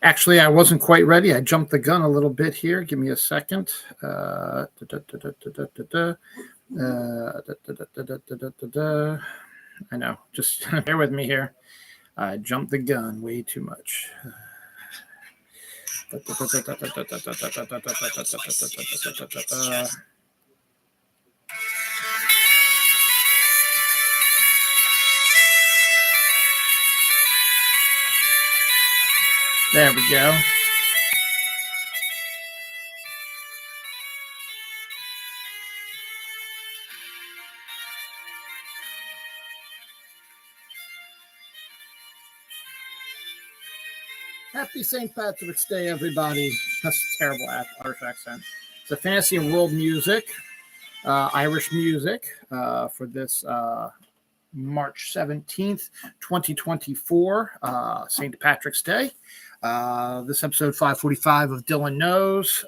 Actually, I wasn't quite ready. I jumped the gun a little bit here. Give me a second. I know. Just bear with me here. I jumped the gun way too much. There we go. Happy St. Patrick's Day, everybody. That's a terrible Irish accent. It's a fantasy and world music, Irish music for this March 17th, 2024, St. Patrick's Day. This episode 545 of Dylan Knows,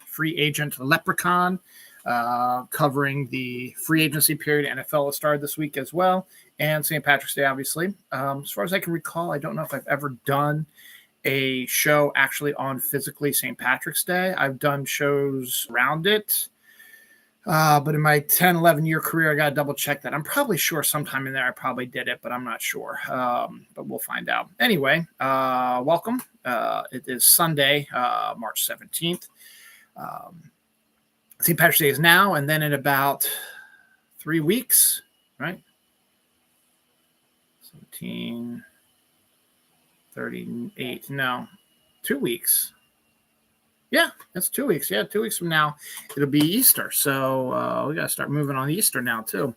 free agent Leprechaun, covering the free agency period. NFL has started this week as well, and St. Patrick's Day, obviously. As far as I can recall, I don't know if I've ever done a show actually on physically St. Patrick's Day. I've done shows around it. But in my 10, 11-year career, I got to double check that. I'm probably sure sometime in there I probably did it, but I'm not sure. But we'll find out. Anyway, welcome. It is Sunday, March 17th. St. Patrick's Day is now, and then in about 3 weeks, right? 17, 38, no, 2 weeks. Yeah, that's 2 weeks. Yeah, 2 weeks from now, it'll be Easter. So we got to start moving on Easter now, too.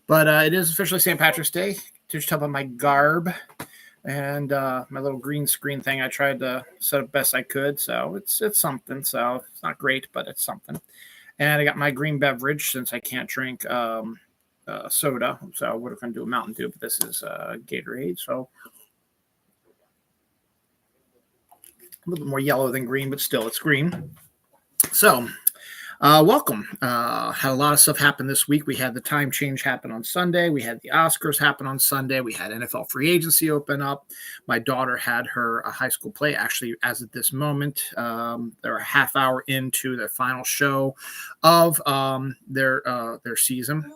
But it is officially St. Patrick's Day. Just talk about my garb and my little green screen thing. I tried to set up best I could. So it's something. So it's not great, but it's something. And I got my green beverage since I can't drink soda. So we're going to do a Mountain Dew, but this is Gatorade. So a little bit more yellow than green, but still it's green. So welcome. Had a lot of stuff happen this week. We had the time change happen on Sunday. We had the Oscars happen on Sunday. We had NFL free agency open up. My daughter had her high school play. Actually, as of this moment, they're a half hour into the final show of their season.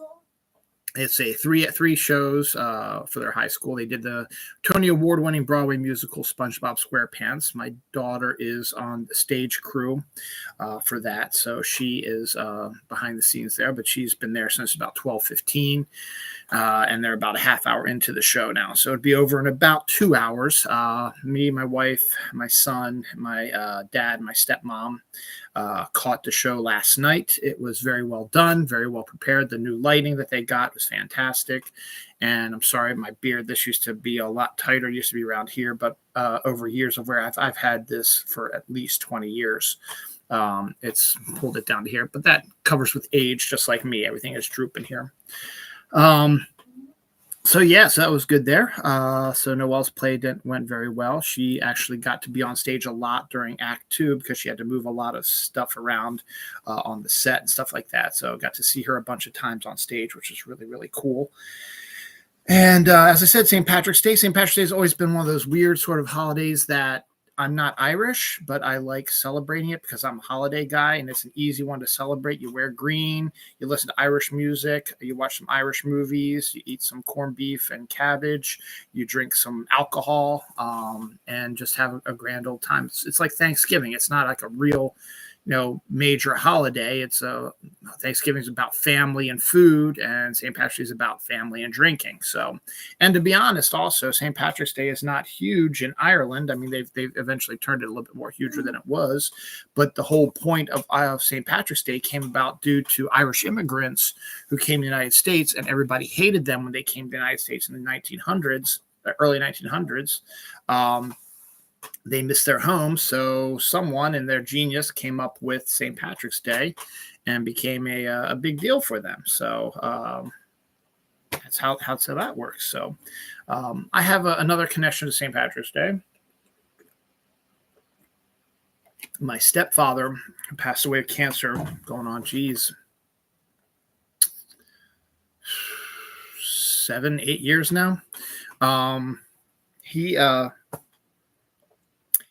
It's a three shows for their high school. They did the Tony Award-winning Broadway musical Spongebob SquarePants. My daughter is on the stage crew for that, so she is behind the scenes there. But she's been there since about 12:15, and they're about a half hour into the show now. So it'd be over in about 2 hours. Me, my wife, my son, my dad, my stepmom caught the show last night. It was very well done, very well prepared. The new lighting that they got was fantastic. And I'm sorry, my beard, this used to be a lot tighter. It used to be around here, but over years of where I've had this for at least 20 years. It's pulled it down to here, but that covers with age, just like me. Everything is drooping here. So that was good there. So Noelle's play went very well. She actually got to be on stage a lot during Act 2 because she had to move a lot of stuff around on the set and stuff like that. So got to see her a bunch of times on stage, which is really, really cool. And as I said, St. Patrick's Day. St. Patrick's Day has always been one of those weird sort of holidays that I'm not Irish, but I like celebrating it because I'm a holiday guy, and it's an easy one to celebrate. You wear green, you listen to Irish music, you watch some Irish movies, you eat some corned beef and cabbage, you drink some alcohol, and just have a grand old time. It's like Thanksgiving. It's not like a real, major holiday. It's Thanksgiving is about family and food, and St. Patrick's is about family and drinking. So, and to be honest, also St. Patrick's Day is not huge in Ireland. I mean, they've eventually turned it a little bit more huger than it was, but the whole point of St. Patrick's Day came about due to Irish immigrants who came to the United States, and everybody hated them when they came to the United States in the 1900s, early 1900s. They missed their home, so someone in their genius came up with St. Patrick's Day and became a big deal for them. So that's how that works. So I have another connection to St. Patrick's Day. My stepfather passed away of cancer going on, 7, 8 years now. He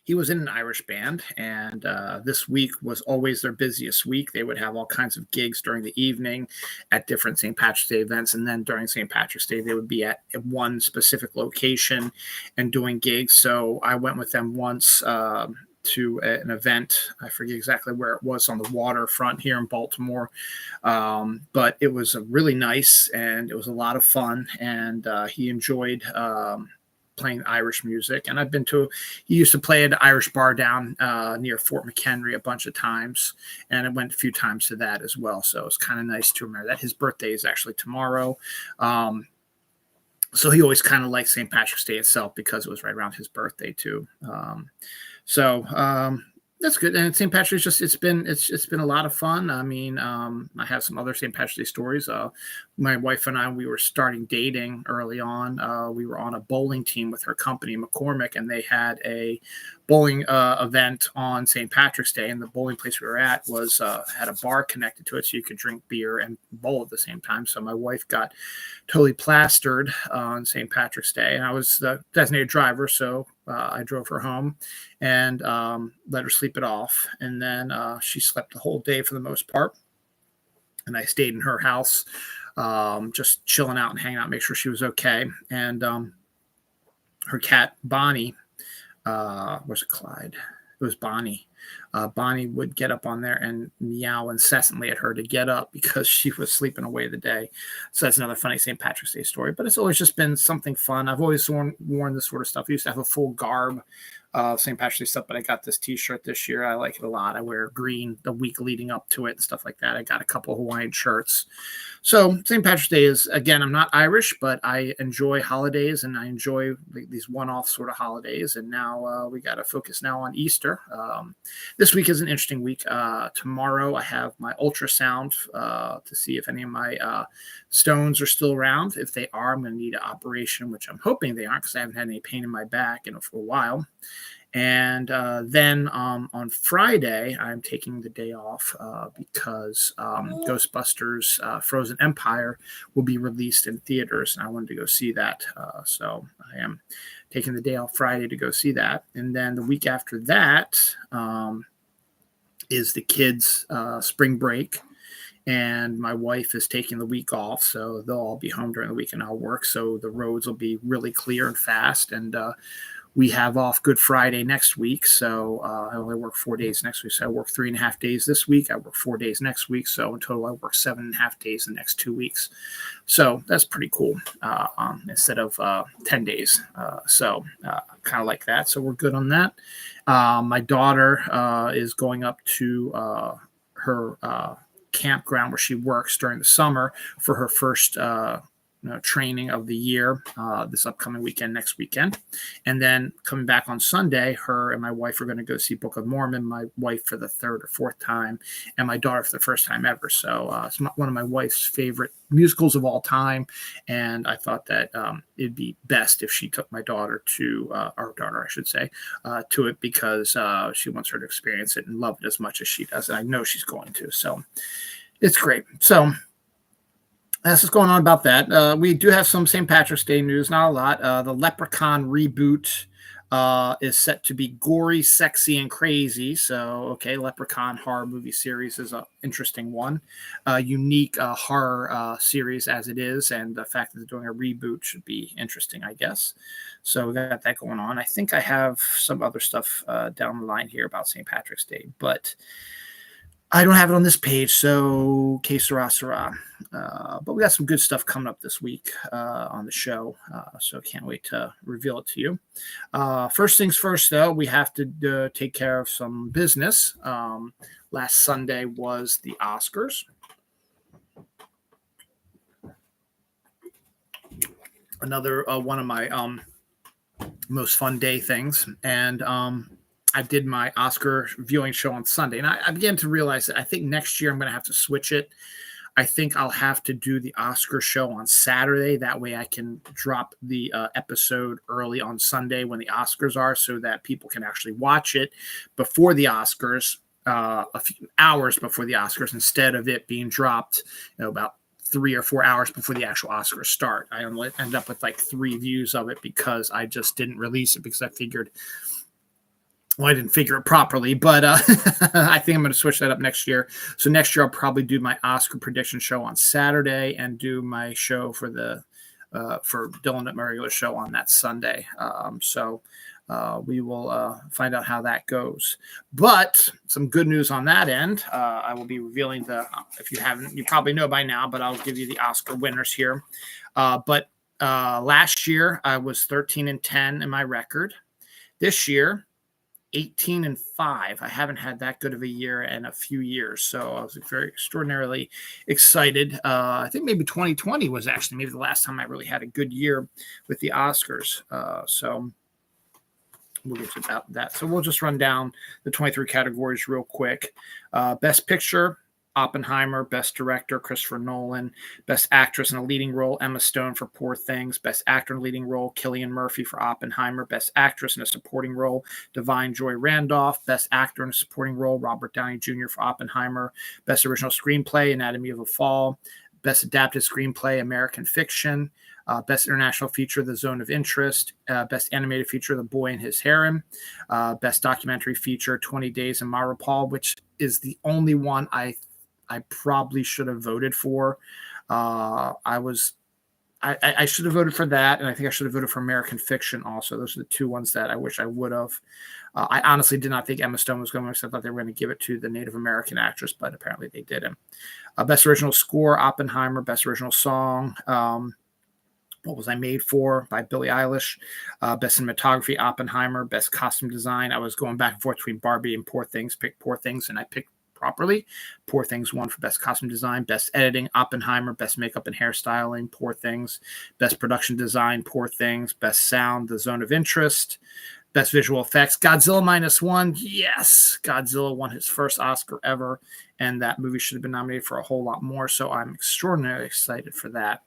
he was in an Irish band, and this week was always their busiest week. They would have all kinds of gigs during the evening at different St. Patrick's Day events, and then during St. Patrick's Day, they would be at one specific location and doing gigs. So I went with them once to an event. I forget exactly where it was, on the waterfront here in Baltimore. But it was really nice, and it was a lot of fun, and he enjoyed playing Irish music. And he used to play at an Irish bar down near Fort McHenry a bunch of times, and I went a few times to that as well. So it's kind of nice to remember that. His birthday is actually tomorrow. So he always kind of liked St. Patrick's Day itself because it was right around his birthday too. So that's good. And St. Patrick's it's been a lot of fun. I mean, I have some other St. Patrick's Day stories. My wife and I, we were starting dating early on. We were on a bowling team with her company, McCormick, and they had a bowling event on St. Patrick's Day. And the bowling place we were at was had a bar connected to it, so you could drink beer and bowl at the same time. So my wife got totally plastered on St. Patrick's Day, and I was the designated driver, so I drove her home and let her sleep it off. And then she slept the whole day for the most part. And I stayed in her house, just chilling out and hanging out, make sure she was okay. And her cat, Bonnie, was it Clyde? It was Bonnie. Bonnie would get up on there and meow incessantly at her to get up because she was sleeping away the day. So that's another funny St. Patrick's Day story. But it's always just been something fun. I've always worn this sort of stuff. I used to have a full garb St. Patrick's Day stuff, but I got this T-shirt this year. I like it a lot. I wear green the week leading up to it and stuff like that. I got a couple of Hawaiian shirts. So St. Patrick's Day is, again, I'm not Irish, but I enjoy holidays, and I enjoy these one-off sort of holidays. And now we got to focus now on Easter. This week is an interesting week. Tomorrow I have my ultrasound to see if any of my stones are still around. If they are, I'm going to need an operation, which I'm hoping they aren't because I haven't had any pain in my back for a while. And then on Friday, I'm taking the day off because Ghostbusters Frozen Empire will be released in theaters, and I wanted to go see that. So I am taking the day off Friday to go see that. And then the week after that is the kids' spring break. And my wife is taking the week off, so they'll all be home during the week and I'll work. So the roads will be really clear and fast. And we have off Good Friday next week. So I only work 4 days next week. So I work 3.5 days this week. I work 4 days next week. So in total, I work 7.5 days the next 2 weeks. So that's pretty cool instead of 10 days. So kind of like that. So we're good on that. My daughter is going up to her campground where she works during the summer for her first training of the year this upcoming weekend, next weekend. And then coming back on Sunday, her and my wife are going to go see Book of Mormon, my wife for the third or fourth time, and my daughter for the first time ever. So it's one of my wife's favorite musicals of all time. And I thought that it'd be best if she took my daughter to, our daughter, I should say, to it because she wants her to experience it and love it as much as she does. And I know she's going to. So it's great. So that's what's going on about that. We do have some St. Patrick's Day news, not a lot. The Leprechaun reboot is set to be gory, sexy, and crazy. So, okay, Leprechaun horror movie series is an interesting one. Unique horror series as it is, and the fact that they're doing a reboot should be interesting, I guess. So we got that going on. I think I have some other stuff down the line here about St. Patrick's Day, but I don't have it on this page, so que sera, sera. But we got some good stuff coming up this week on the show, so can't wait to reveal it to you. First things first, though, we have to take care of some business. Last Sunday was the Oscars. Another one of my most fun day things, and I did my Oscar viewing show on Sunday, and I began to realize that I think next year I'm going to have to switch it. I think I'll have to do the Oscar show on Saturday. That way I can drop the episode early on Sunday when the Oscars are so that people can actually watch it before the Oscars, a few hours before the Oscars, instead of it being dropped about 3 or 4 hours before the actual Oscars start. I end up with like 3 views of it because I just didn't release it because I figured Well, I didn't figure it properly, but I think I'm going to switch that up next year. So next year I'll probably do my Oscar prediction show on Saturday and do my show for the for Dylan at my regular show on that Sunday. We will find out how that goes. But some good news on that end. I will be revealing if you haven't, you probably know by now, but I'll give you the Oscar winners here. But last year I was 13-10 in my record. This year, 18-5. I haven't had that good of a year in a few years, so I was very extraordinarily excited. I think maybe 2020 was actually maybe the last time I really had a good year with the Oscars. So we'll get to that. So we'll just run down the 23 categories real quick. Best Picture, Oppenheimer. Best Director, Christopher Nolan. Best Actress in a Leading Role, Emma Stone for Poor Things. Best Actor in a Leading Role, Cillian Murphy for Oppenheimer. Best Actress in a Supporting Role, Divine Joy Randolph. Best Actor in a Supporting Role, Robert Downey Jr. for Oppenheimer. Best Original Screenplay, Anatomy of a Fall. Best Adapted Screenplay, American Fiction. Best International Feature, The Zone of Interest. Best Animated Feature, The Boy and His Harem. Best Documentary Feature, 20 Days in Mariupol, which is the only one I probably should have voted for. I should have voted for that, and I think I should have voted for American Fiction also. Those are the two ones that I wish I would have. I honestly did not think Emma Stone was going to, because I thought they were going to give it to the Native American actress, but apparently they didn't. Best Original Score, Oppenheimer. Best Original Song, What Was I Made For by Billie Eilish. Best Cinematography, Oppenheimer. Best Costume Design, I was going back and forth between Barbie and Poor Things. Picked Poor Things, and I picked properly. Poor Things won for Best Costume Design. Best Editing, Oppenheimer. Best Makeup and Hairstyling, Poor Things. Best Production Design, Poor Things. Best Sound, The Zone of Interest. Best Visual Effects, Godzilla -1. Yes, Godzilla won his first Oscar ever, and that movie should have been nominated for a whole lot more, so I'm extraordinarily excited for that.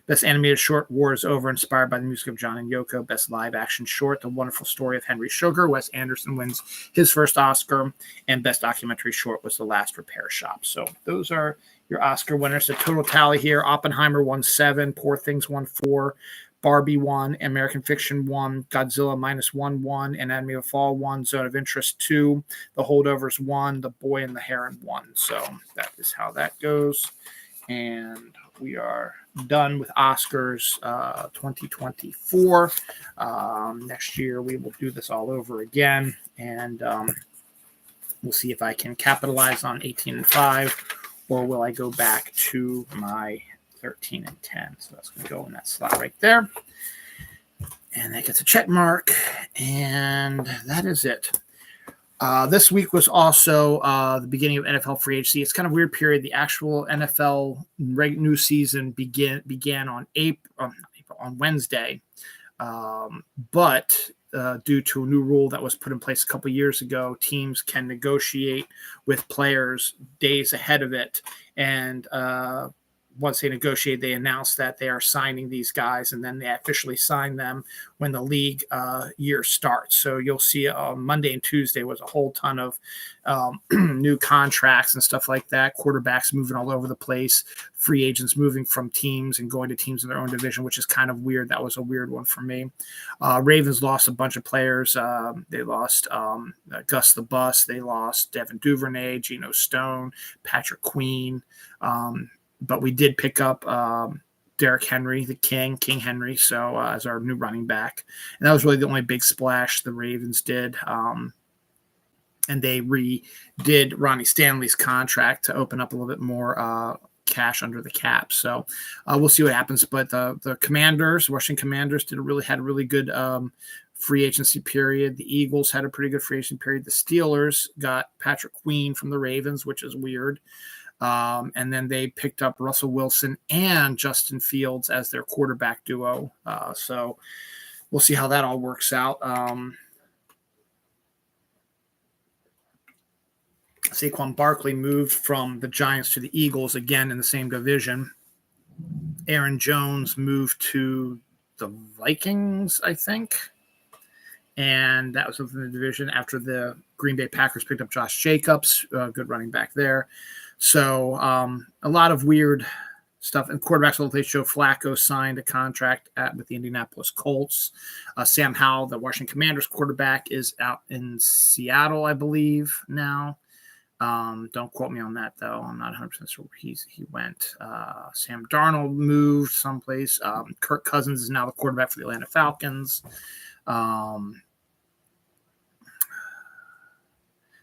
Best Animated Short, War is Over, inspired by the music of John and Yoko. Best Live Action Short, The Wonderful Story of Henry Sugar. Wes Anderson wins his first Oscar. And Best Documentary Short was The Last Repair Shop. So those are your Oscar winners. The total tally here, Oppenheimer won 7, Poor Things won 4, Barbie won, American Fiction won, Godzilla -1 won, Anatomy of a Fall won, Zone of Interest 2, The Holdovers won, The Boy and the Heron won. So that is how that goes. And we are done with Oscars 2024. Next year we will do this all over again, and we'll see if I can capitalize on 18-5, or will I go back to my 13-10. So that's going to go in that slot right there, and that gets a check mark, and that is it. This week was also the beginning of NFL free agency. It's kind of a weird period. The actual NFL new season began on Wednesday, but due to a new rule that was put in place a couple years ago, teams can negotiate with players days ahead of it, and once they negotiate, they announce that they are signing these guys, and then they officially sign them when the league year starts. So you'll see Monday and Tuesday was a whole ton of new contracts and stuff like that. Quarterbacks moving all over the place, free agents moving from teams and going to teams in their own division, which is kind of weird. That was a weird one for me. Ravens lost a bunch of players. They lost Gus the Bus. They lost Devin Duvernay, Geno Stone, Patrick Queen. But we did pick up Derrick Henry, the King Henry, so as our new running back. And that was really the only big splash the Ravens did. And they redid Ronnie Stanley's contract to open up a little bit more cash under the cap. So we'll see what happens. But the Commanders, Washington Commanders, had a really good free agency period. The Eagles had a pretty good free agency period. The Steelers got Patrick Queen from the Ravens, which is weird. And then they picked up Russell Wilson and Justin Fields as their quarterback duo. So we'll see how that all works out. Saquon Barkley moved from the Giants to the Eagles, again in the same division. Aaron Jones moved to the Vikings, I think. And that was within the division after the Green Bay Packers picked up Josh Jacobs, good running back there. So a lot of weird stuff. And quarterbacks all they show Flacco signed a contract with the Indianapolis Colts. Sam Howell, the Washington Commanders quarterback, is out in Seattle, I believe, now. Don't quote me on that, though. I'm not 100% sure where he went. Sam Darnold moved someplace. Kirk Cousins is now the quarterback for the Atlanta Falcons.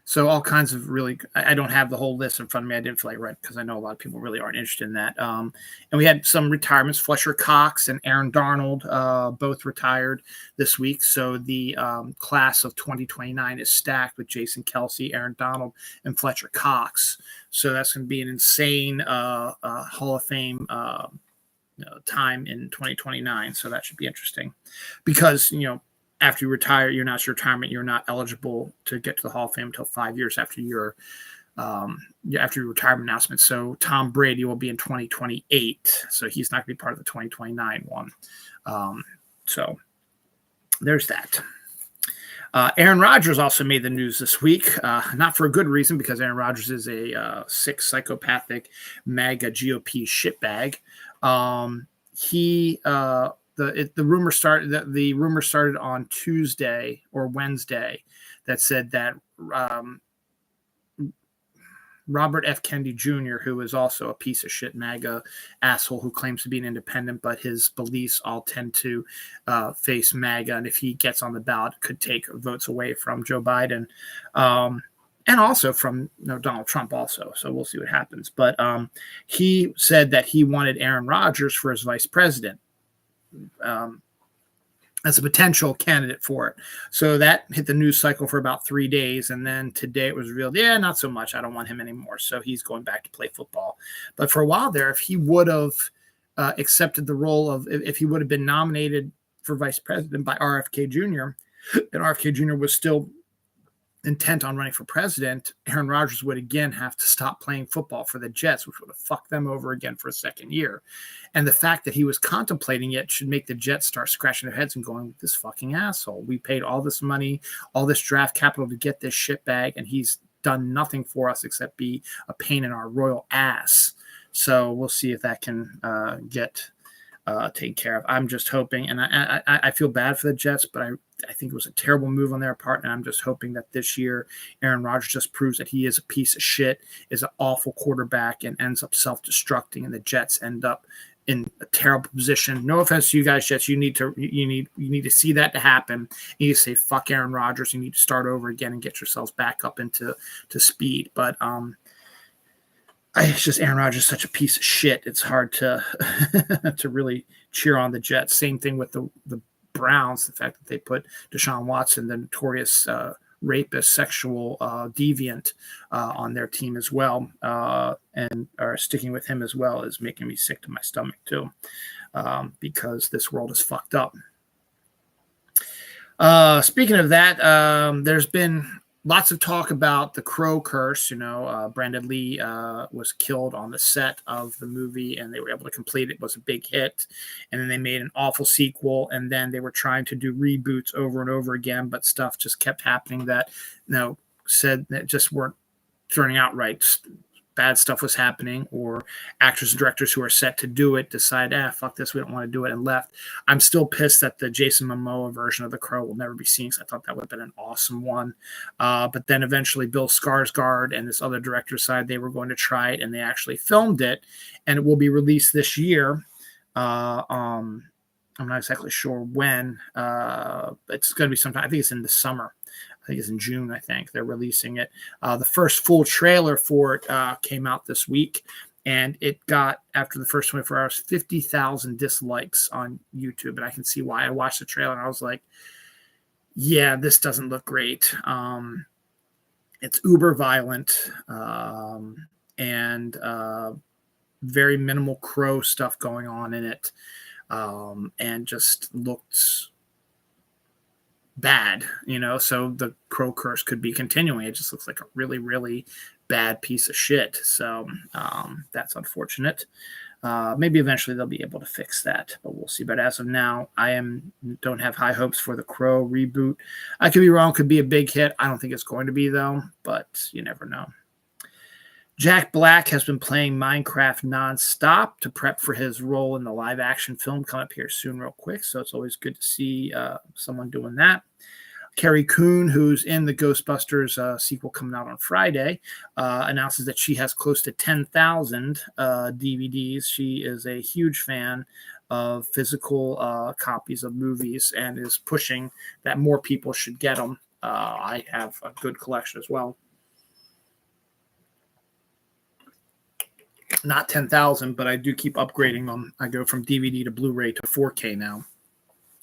So all kinds of really, I don't have the whole list in front of me. I didn't feel like writing because I know a lot of people really aren't interested in that. And we had some retirements. Fletcher Cox and Aaron Darnold both retired this week. So the class of 2029 is stacked with Jason Kelsey, Aaron Donald, and Fletcher Cox. So that's going to be an insane Hall of Fame time in 2029. So that should be interesting because, after you retire, you're not your retirement. You're not eligible to get to the Hall of Fame until 5 years after your retirement announcement. So Tom Brady will be in 2028. So he's not going to be part of the 2029 one. So there's that. Aaron Rodgers also made the news this week, not for a good reason, because Aaron Rodgers is a sick, psychopathic, MAGA GOP shitbag. The rumor started on Tuesday or Wednesday that said that Robert F. Kennedy Jr., who is also a piece of shit MAGA asshole who claims to be an independent, but his beliefs all tend to face MAGA, and if he gets on the ballot, could take votes away from Joe Biden, and also from Donald Trump also. So we'll see what happens. But he said that he wanted Aaron Rodgers for his vice president. As a potential candidate for it. So that hit the news cycle for about 3 days. And then today it was revealed, not so much. I don't want him anymore. So he's going back to play football. But for a while there, if he would have accepted the role of, if he would have been nominated for vice president by RFK Jr., and RFK Jr. was still intent on running for president, Aaron Rodgers would again have to stop playing football for the Jets, which would have fucked them over again for a second year. And the fact that he was contemplating it should make the Jets start scratching their heads and going, this fucking asshole. We paid all this money, all this draft capital to get this shitbag, and he's done nothing for us except be a pain in our royal ass. So we'll see if that can get taken care of. I'm just hoping, and I feel bad for the Jets, but I think it was a terrible move on their part, and I'm just hoping that this year Aaron Rodgers just proves that he is a piece of shit, is an awful quarterback, and ends up self-destructing, and the Jets end up in a terrible position. No offense to you guys, Jets. You need to see that to happen. You need to say fuck Aaron Rodgers. You need to start over again and get yourselves back up into speed. But it's just Aaron Rodgers is such a piece of shit. It's hard to to really cheer on the Jets. Same thing with the Browns. The fact that they put Deshaun Watson, the notorious rapist, sexual deviant, on their team as well, and are sticking with him as well, is making me sick to my stomach too, because this world is fucked up. Speaking of that, there's been lots of talk about the Crow curse. Brandon Lee was killed on the set of the movie, and they were able to complete it. It was a big hit. And then they made an awful sequel, and then they were trying to do reboots over and over again, but stuff just kept happening that, said that just weren't turning out right. Bad stuff was happening, or actors and directors who are set to do it decide, fuck this, we don't want to do it, and left. I'm still pissed that the Jason Momoa version of The Crow will never be seen, because I thought that would have been an awesome one. But then eventually Bill Skarsgård and this other director decided they were going to try it, and they actually filmed it, and it will be released this year. I'm not exactly sure when. It's going to be sometime. I think it's in the summer. I think it's in June, I think they're releasing it. The first full trailer for it came out this week, and it got, after the first 24 hours, 50,000 dislikes on YouTube. And I can see why. I watched the trailer and I was like, yeah, this doesn't look great. It's uber violent, and very minimal Crow stuff going on in it, and just looks bad, so the Crow curse could be continuing. It just looks like a really, really bad piece of shit. So that's unfortunate. Maybe eventually they'll be able to fix that, but we'll see. But as of now, don't have high hopes for the Crow reboot. I could be wrong. Could be a big hit. I don't think it's going to be, though, but you never know. Jack Black has been playing Minecraft nonstop to prep for his role in the live action film coming up here soon, real quick. So it's always good to see someone doing that. Carrie Coon, who's in the Ghostbusters sequel coming out on Friday, announces that she has close to 10,000 DVDs. She is a huge fan of physical copies of movies and is pushing that more people should get them. I have a good collection as well. Not 10,000, but I do keep upgrading them. I go from DVD to Blu-ray to 4K now.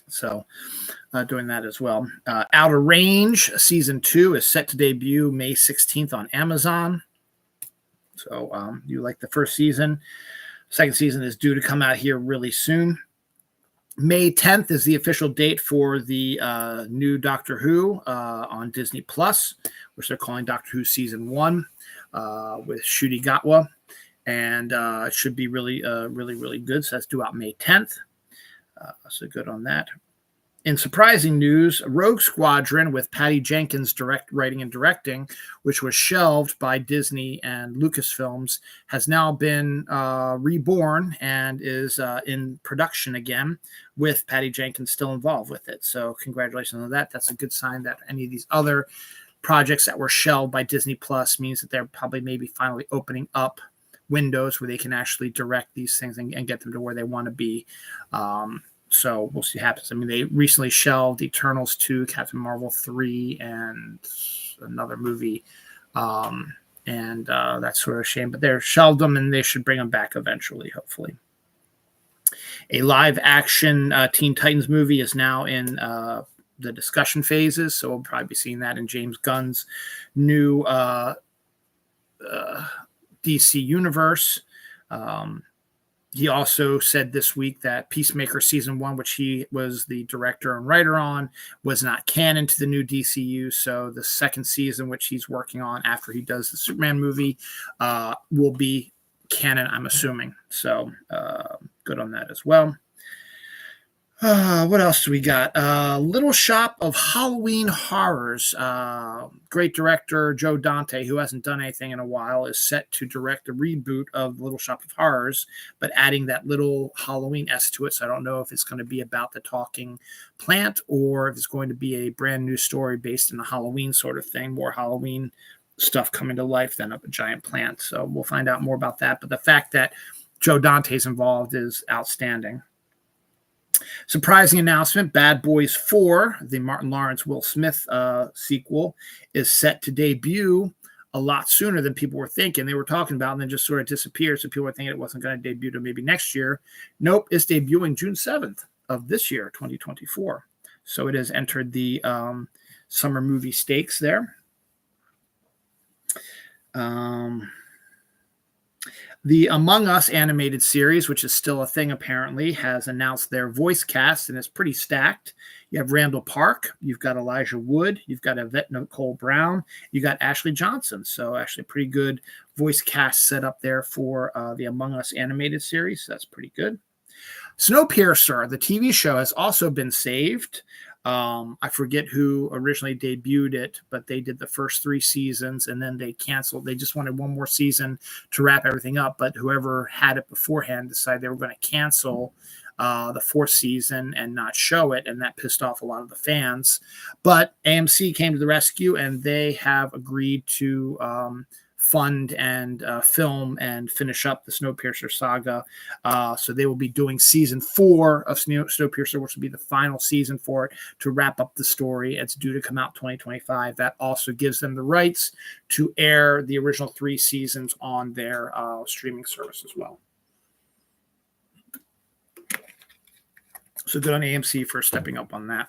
So doing that as well. Outer Range Season 2 is set to debut May 16th on Amazon. So you like the first season. Second season is due to come out here really soon. May 10th is the official date for the new Doctor Who on Disney Plus, which they're calling Doctor Who Season 1 with Ncuti Gatwa. And it should be really good. So that's due out May 10th. So good on that. In surprising news, Rogue Squadron with Patty Jenkins writing and directing, which was shelved by Disney and Lucasfilms, has now been reborn and is in production again with Patty Jenkins still involved with it. So congratulations on that. That's a good sign that any of these other projects that were shelved by Disney Plus means that they're probably maybe finally opening up windows where they can actually direct these things and get them to where they want to be. So we'll see what happens. I mean, they recently shelved Eternals 2, Captain Marvel 3, and another movie. And that's sort of a shame. But they're shelved them, and they should bring them back eventually, hopefully. A live-action Teen Titans movie is now in the discussion phases, so we'll probably be seeing that in James Gunn's new DC universe. He also said this week that Peacemaker Season 1, which he was the director and writer on, was not canon to the new DCU. So the second season, which he's working on after he does the Superman movie, will be canon, I'm assuming. So good on that as well. What else do we got? Little Shop of Halloween Horrors. Great director Joe Dante, who hasn't done anything in a while, is set to direct a reboot of Little Shop of Horrors, but adding that little Halloween-esque to it. So I don't know if it's going to be about the talking plant or if it's going to be a brand new story based in a Halloween sort of thing, more Halloween stuff coming to life than of a giant plant. So we'll find out more about that. But the fact that Joe Dante's involved is outstanding. Surprising announcement, Bad Boys 4, the Martin Lawrence, Will Smith sequel, is set to debut a lot sooner than people were thinking. They were talking about and then just sort of disappeared, so people were thinking it wasn't going to debut till maybe next year. Nope, it's debuting June 7th of this year, 2024. So it has entered the summer movie stakes there. The Among Us animated series, which is still a thing apparently, has announced their voice cast, and it's pretty stacked. You have Randall Park, you've got Elijah Wood, you've got Yvette Nicole Brown, you got Ashley Johnson. So actually a pretty good voice cast set up there for the Among Us animated series. So that's pretty good. Snowpiercer, the TV show, has also been saved. I forget who originally debuted it, but they did the first 3 seasons and then they canceled. They just wanted one more season to wrap everything up, but whoever had it beforehand decided they were going to cancel the 4th season and not show it, and that pissed off a lot of the fans. But AMC came to the rescue, and they have agreed to fund and film and finish up the Snowpiercer saga. So they will be doing season 4 of Snowpiercer, which will be the final season for it, to wrap up the story. It's due to come out 2025. That also gives them the rights to air the original 3 seasons on their streaming service as well. So good on AMC for stepping up on that.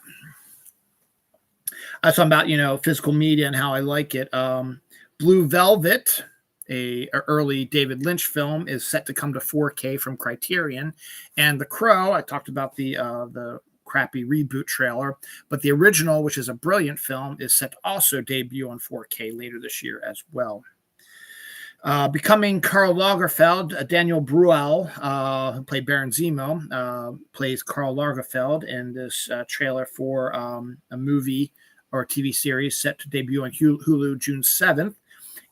I was talking about, physical media and how I like it. Blue Velvet, a early David Lynch film, is set to come to 4K from Criterion. And The Crow, I talked about the crappy reboot trailer, but the original, which is a brilliant film, is set to also debut on 4K later this year as well. Becoming Karl Lagerfeld, Daniel Bruhl, who played Baron Zemo, plays Karl Lagerfeld in this trailer for a movie or TV series set to debut on Hulu June 7th.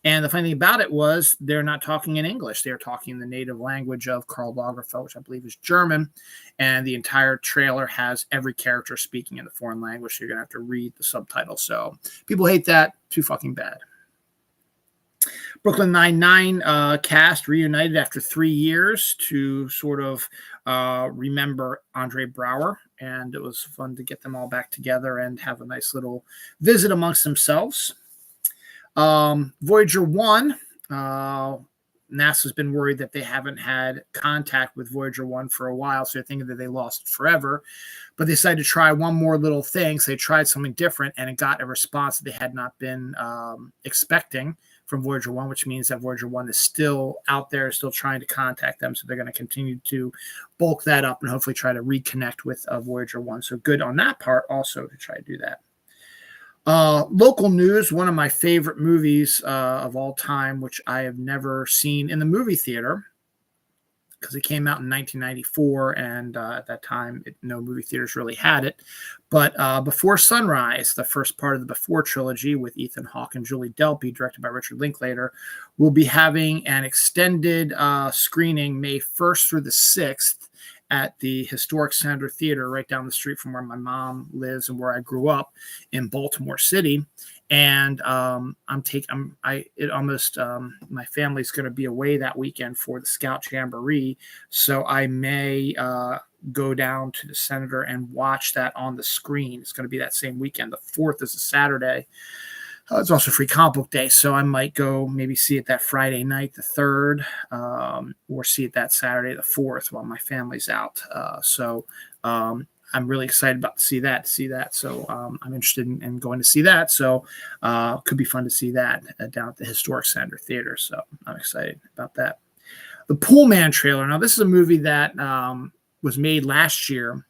And the funny thing about it was they're not talking in English. They're talking the native language of Karl Lagerfeld, which I believe is German. And the entire trailer has every character speaking in the foreign language. So you're going to have to read the subtitles. So people hate that. Too fucking bad. Brooklyn Nine-Nine cast reunited after 3 years to sort of remember Andre Braugher. And it was fun to get them all back together and have a nice little visit amongst themselves. Voyager 1, NASA's been worried that they haven't had contact with Voyager 1 for a while, so they're thinking that they lost it forever. But they decided to try one more little thing, so they tried something different, and it got a response that they had not been expecting from Voyager 1, which means that Voyager 1 is still out there, still trying to contact them, so they're going to continue to bulk that up and hopefully try to reconnect with Voyager 1. So good on that part also to try to do that. Local news, one of my favorite movies of all time, which I have never seen in the movie theater because it came out in 1994, and at that time, no movie theaters really had it. But Before Sunrise, the first part of the Before trilogy with Ethan Hawke and Julie Delpy, directed by Richard Linklater, will be having an extended screening May 1st through the 6th at the Historic Center Theater right down the street from where my mom lives and where I grew up in Baltimore City. And my family's going to be away that weekend for the Scout Jamboree. So I may go down to the Senator and watch that on the screen. It's going to be that same weekend. The 4th is a Saturday. It's also free comic book day, so I might go maybe see it that Friday night, the 3rd, or see it that Saturday, the 4th, while my family's out. I'm really excited about to see that. So I'm interested in going to see that. So could be fun to see that down at the Historic Center Theater. So I'm excited about that. The Pool Man trailer. Now, this is a movie that was made last year,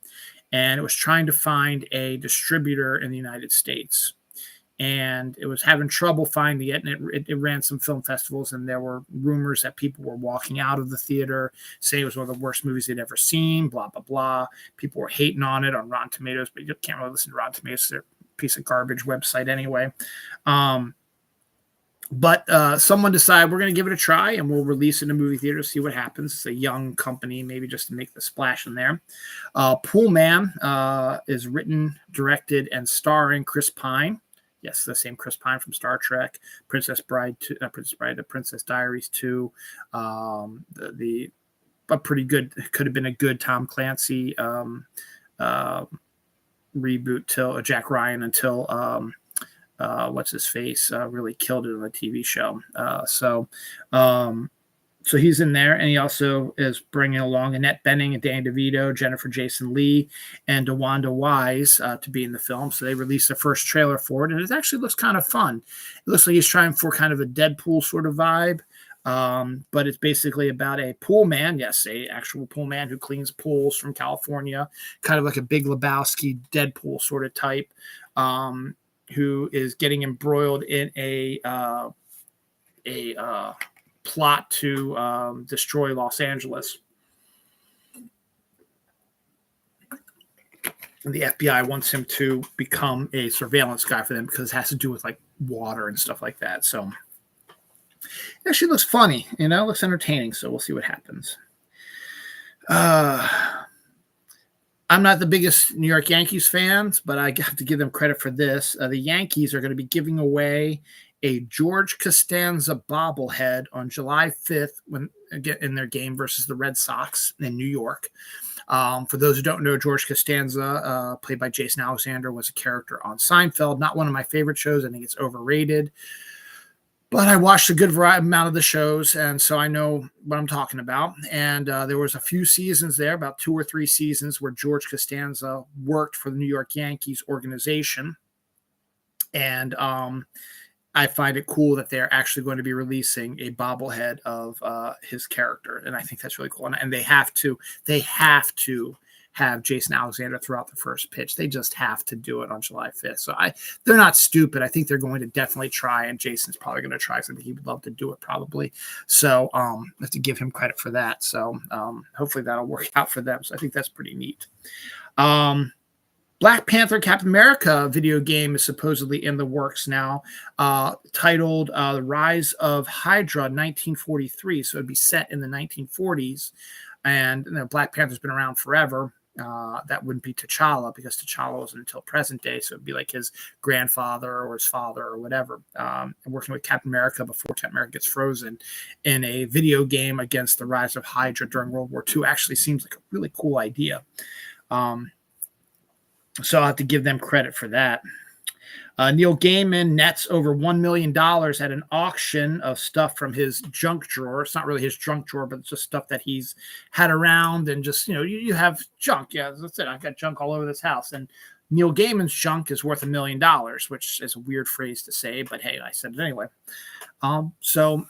and it was trying to find a distributor in the United States. And it was having trouble finding it, and it ran some film festivals, and there were rumors that people were walking out of the theater saying it was one of the worst movies they'd ever seen, blah, blah, blah. People were hating on it on Rotten Tomatoes, but you can't really listen to Rotten Tomatoes. They're a piece of garbage website anyway. But someone decided we're going to give it a try, and we'll release it in a movie theater, see what happens. It's a young company, maybe just to make the splash in there. Pool Man is written, directed, and starring Chris Pine. Yes, the same Chris Pine from Star Trek, Princess Diaries 2. But pretty good. It could have been a good Tom Clancy reboot till Jack Ryan until what's his face really killed it on the TV show. So he's in there, and he also is bringing along Annette Bening and Danny DeVito, Jennifer Jason Leigh, and DeWanda Wise to be in the film. So they released the first trailer for it, and it actually looks kind of fun. It looks like he's trying for kind of a Deadpool sort of vibe, but it's basically about a pool man, yes, a actual pool man who cleans pools from California, kind of like a Big Lebowski Deadpool sort of type, who is getting embroiled in a plot to destroy Los Angeles. And the FBI wants him to become a surveillance guy for them because it has to do with like water and stuff like that. So it actually looks funny, looks entertaining. So we'll see what happens. I'm not the biggest New York Yankees fans, but I have to give them credit for this. The Yankees are going to be giving away a George Costanza bobblehead on July 5th in their game versus the Red Sox in New York. For those who don't know, George Costanza, played by Jason Alexander, was a character on Seinfeld. Not one of my favorite shows. I think it's overrated. But I watched a good amount of the shows, and so I know what I'm talking about. And there was a few seasons there, about 2 or 3 seasons, where George Costanza worked for the New York Yankees organization. And I find it cool that they're actually going to be releasing a bobblehead of his character, and I think that's really cool. And they have to have Jason Alexander throw out the first pitch. They just have to do it on July 5th. So they're not stupid. I think they're going to definitely try, and Jason's probably going to try something. He would love to do it probably. So I have to give him credit for that. So hopefully that'll work out for them. So I think that's pretty neat. Black Panther Captain America video game is supposedly in the works now, titled The Rise of Hydra 1943. So it'd be set in the 1940s. And Black Panther's been around forever. That wouldn't be T'Challa because T'Challa wasn't until present day. So it'd be like his grandfather or his father or whatever. And working with Captain America before Captain America gets frozen in a video game against the rise of Hydra during World War II actually seems like a really cool idea. So I'll have to give them credit for that. Neil Gaiman nets over $1 million at an auction of stuff from his junk drawer. It's not really his junk drawer, but it's just stuff that he's had around and just, you have junk. Yeah, that's it. I've got junk all over this house. And Neil Gaiman's junk is worth $1 million, which is a weird phrase to say, but hey, I said it anyway. So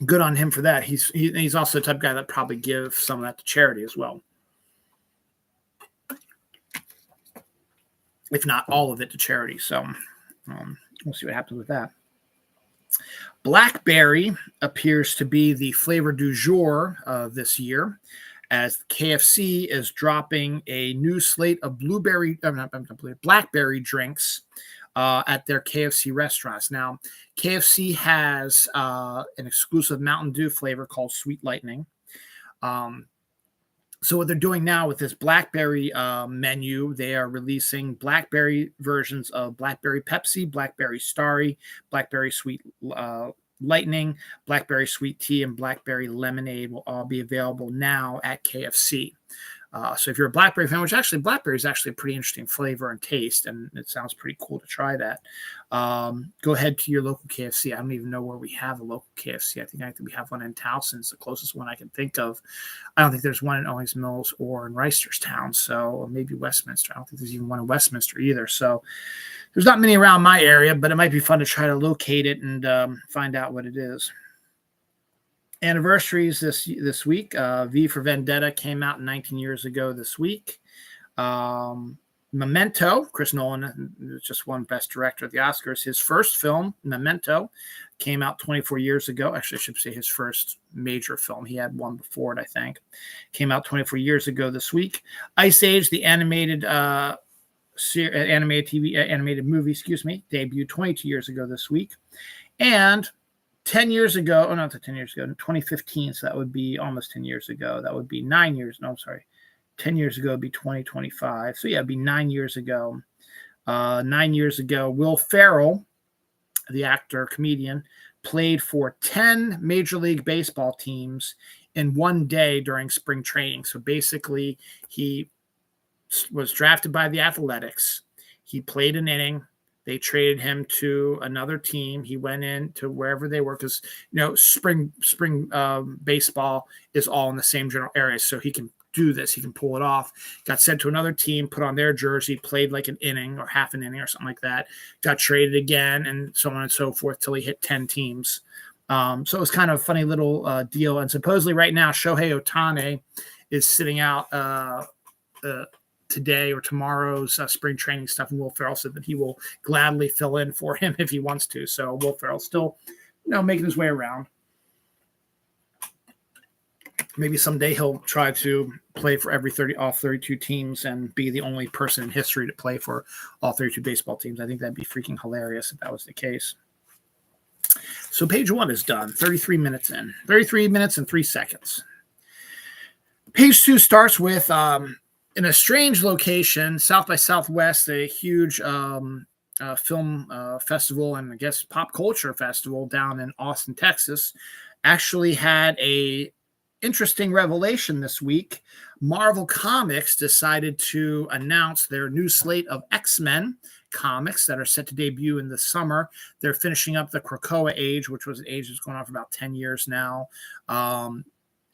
good on him for that. He's also the type of guy that probably give some of that to charity as well, if not all of it to charity. So we'll see what happens with that. Blackberry appears to be the flavor du jour this year, as KFC is dropping a new slate of Blackberry drinks at their KFC restaurants. Now, KFC has an exclusive Mountain Dew flavor called Sweet Lightning. So what they're doing now with this Blackberry menu, they are releasing Blackberry versions of Blackberry Pepsi, Blackberry Starry, Blackberry Sweet Lightning, Blackberry Sweet Tea, and Blackberry Lemonade will all be available now at KFC. So if you're a Blackberry fan, which actually Blackberry is actually a pretty interesting flavor and taste, and it sounds pretty cool to try that. Go ahead to your local KFC. I don't even know where we have a local KFC. I think we have one in Towson. It's the closest one I can think of. I don't think there's one in Owings Mills or in Reisterstown, or maybe Westminster. I don't think there's even one in Westminster either. So there's not many around my area, but it might be fun to try to locate it and find out what it is. Anniversaries this week. V for Vendetta came out 19 years ago this week. Memento, Chris Nolan just won Best Director at the Oscars. His first film, Memento, came out 24 years ago. Actually, I should say his first major film. He had one before it, I think. Came out 24 years ago this week. Ice Age, the animated movie, debuted 22 years ago this week. And 10 years ago, not 10 years ago, 2015, so that would be almost 10 years ago. That would be 9 years. No, I'm sorry. 10 years ago would be 2025. So yeah, it'd be 9 years ago. 9 years ago, Will Ferrell, the actor, comedian, played for 10 Major League Baseball teams in one day during spring training. So basically, he was drafted by the Athletics. He played an inning. They traded him to another team. He went in to wherever they were because, spring baseball is all in the same general area. So he can do this. He can pull it off. Got sent to another team, put on their jersey, played like an inning or half an inning or something like that. Got traded again and so on and so forth till he hit 10 teams. So it was kind of a funny little deal. And supposedly right now, Shohei Ohtani is sitting out today or tomorrow's spring training stuff, and Will Ferrell said that he will gladly fill in for him if he wants to. So Will Ferrell still, making his way around. Maybe someday he'll try to play for all 32 teams and be the only person in history to play for all 32 baseball teams. I think that'd be freaking hilarious if that was the case. So page 1 is done. 33 minutes in. 33 minutes and 3 seconds. Page 2 starts with in a strange location, South by Southwest, a huge film festival and I guess pop culture festival down in Austin, Texas, actually had a interesting revelation this week. Marvel Comics decided to announce their new slate of X-Men comics that are set to debut in the summer. They're finishing up the Krakoa age, which was an age that's going on for about 10 years now.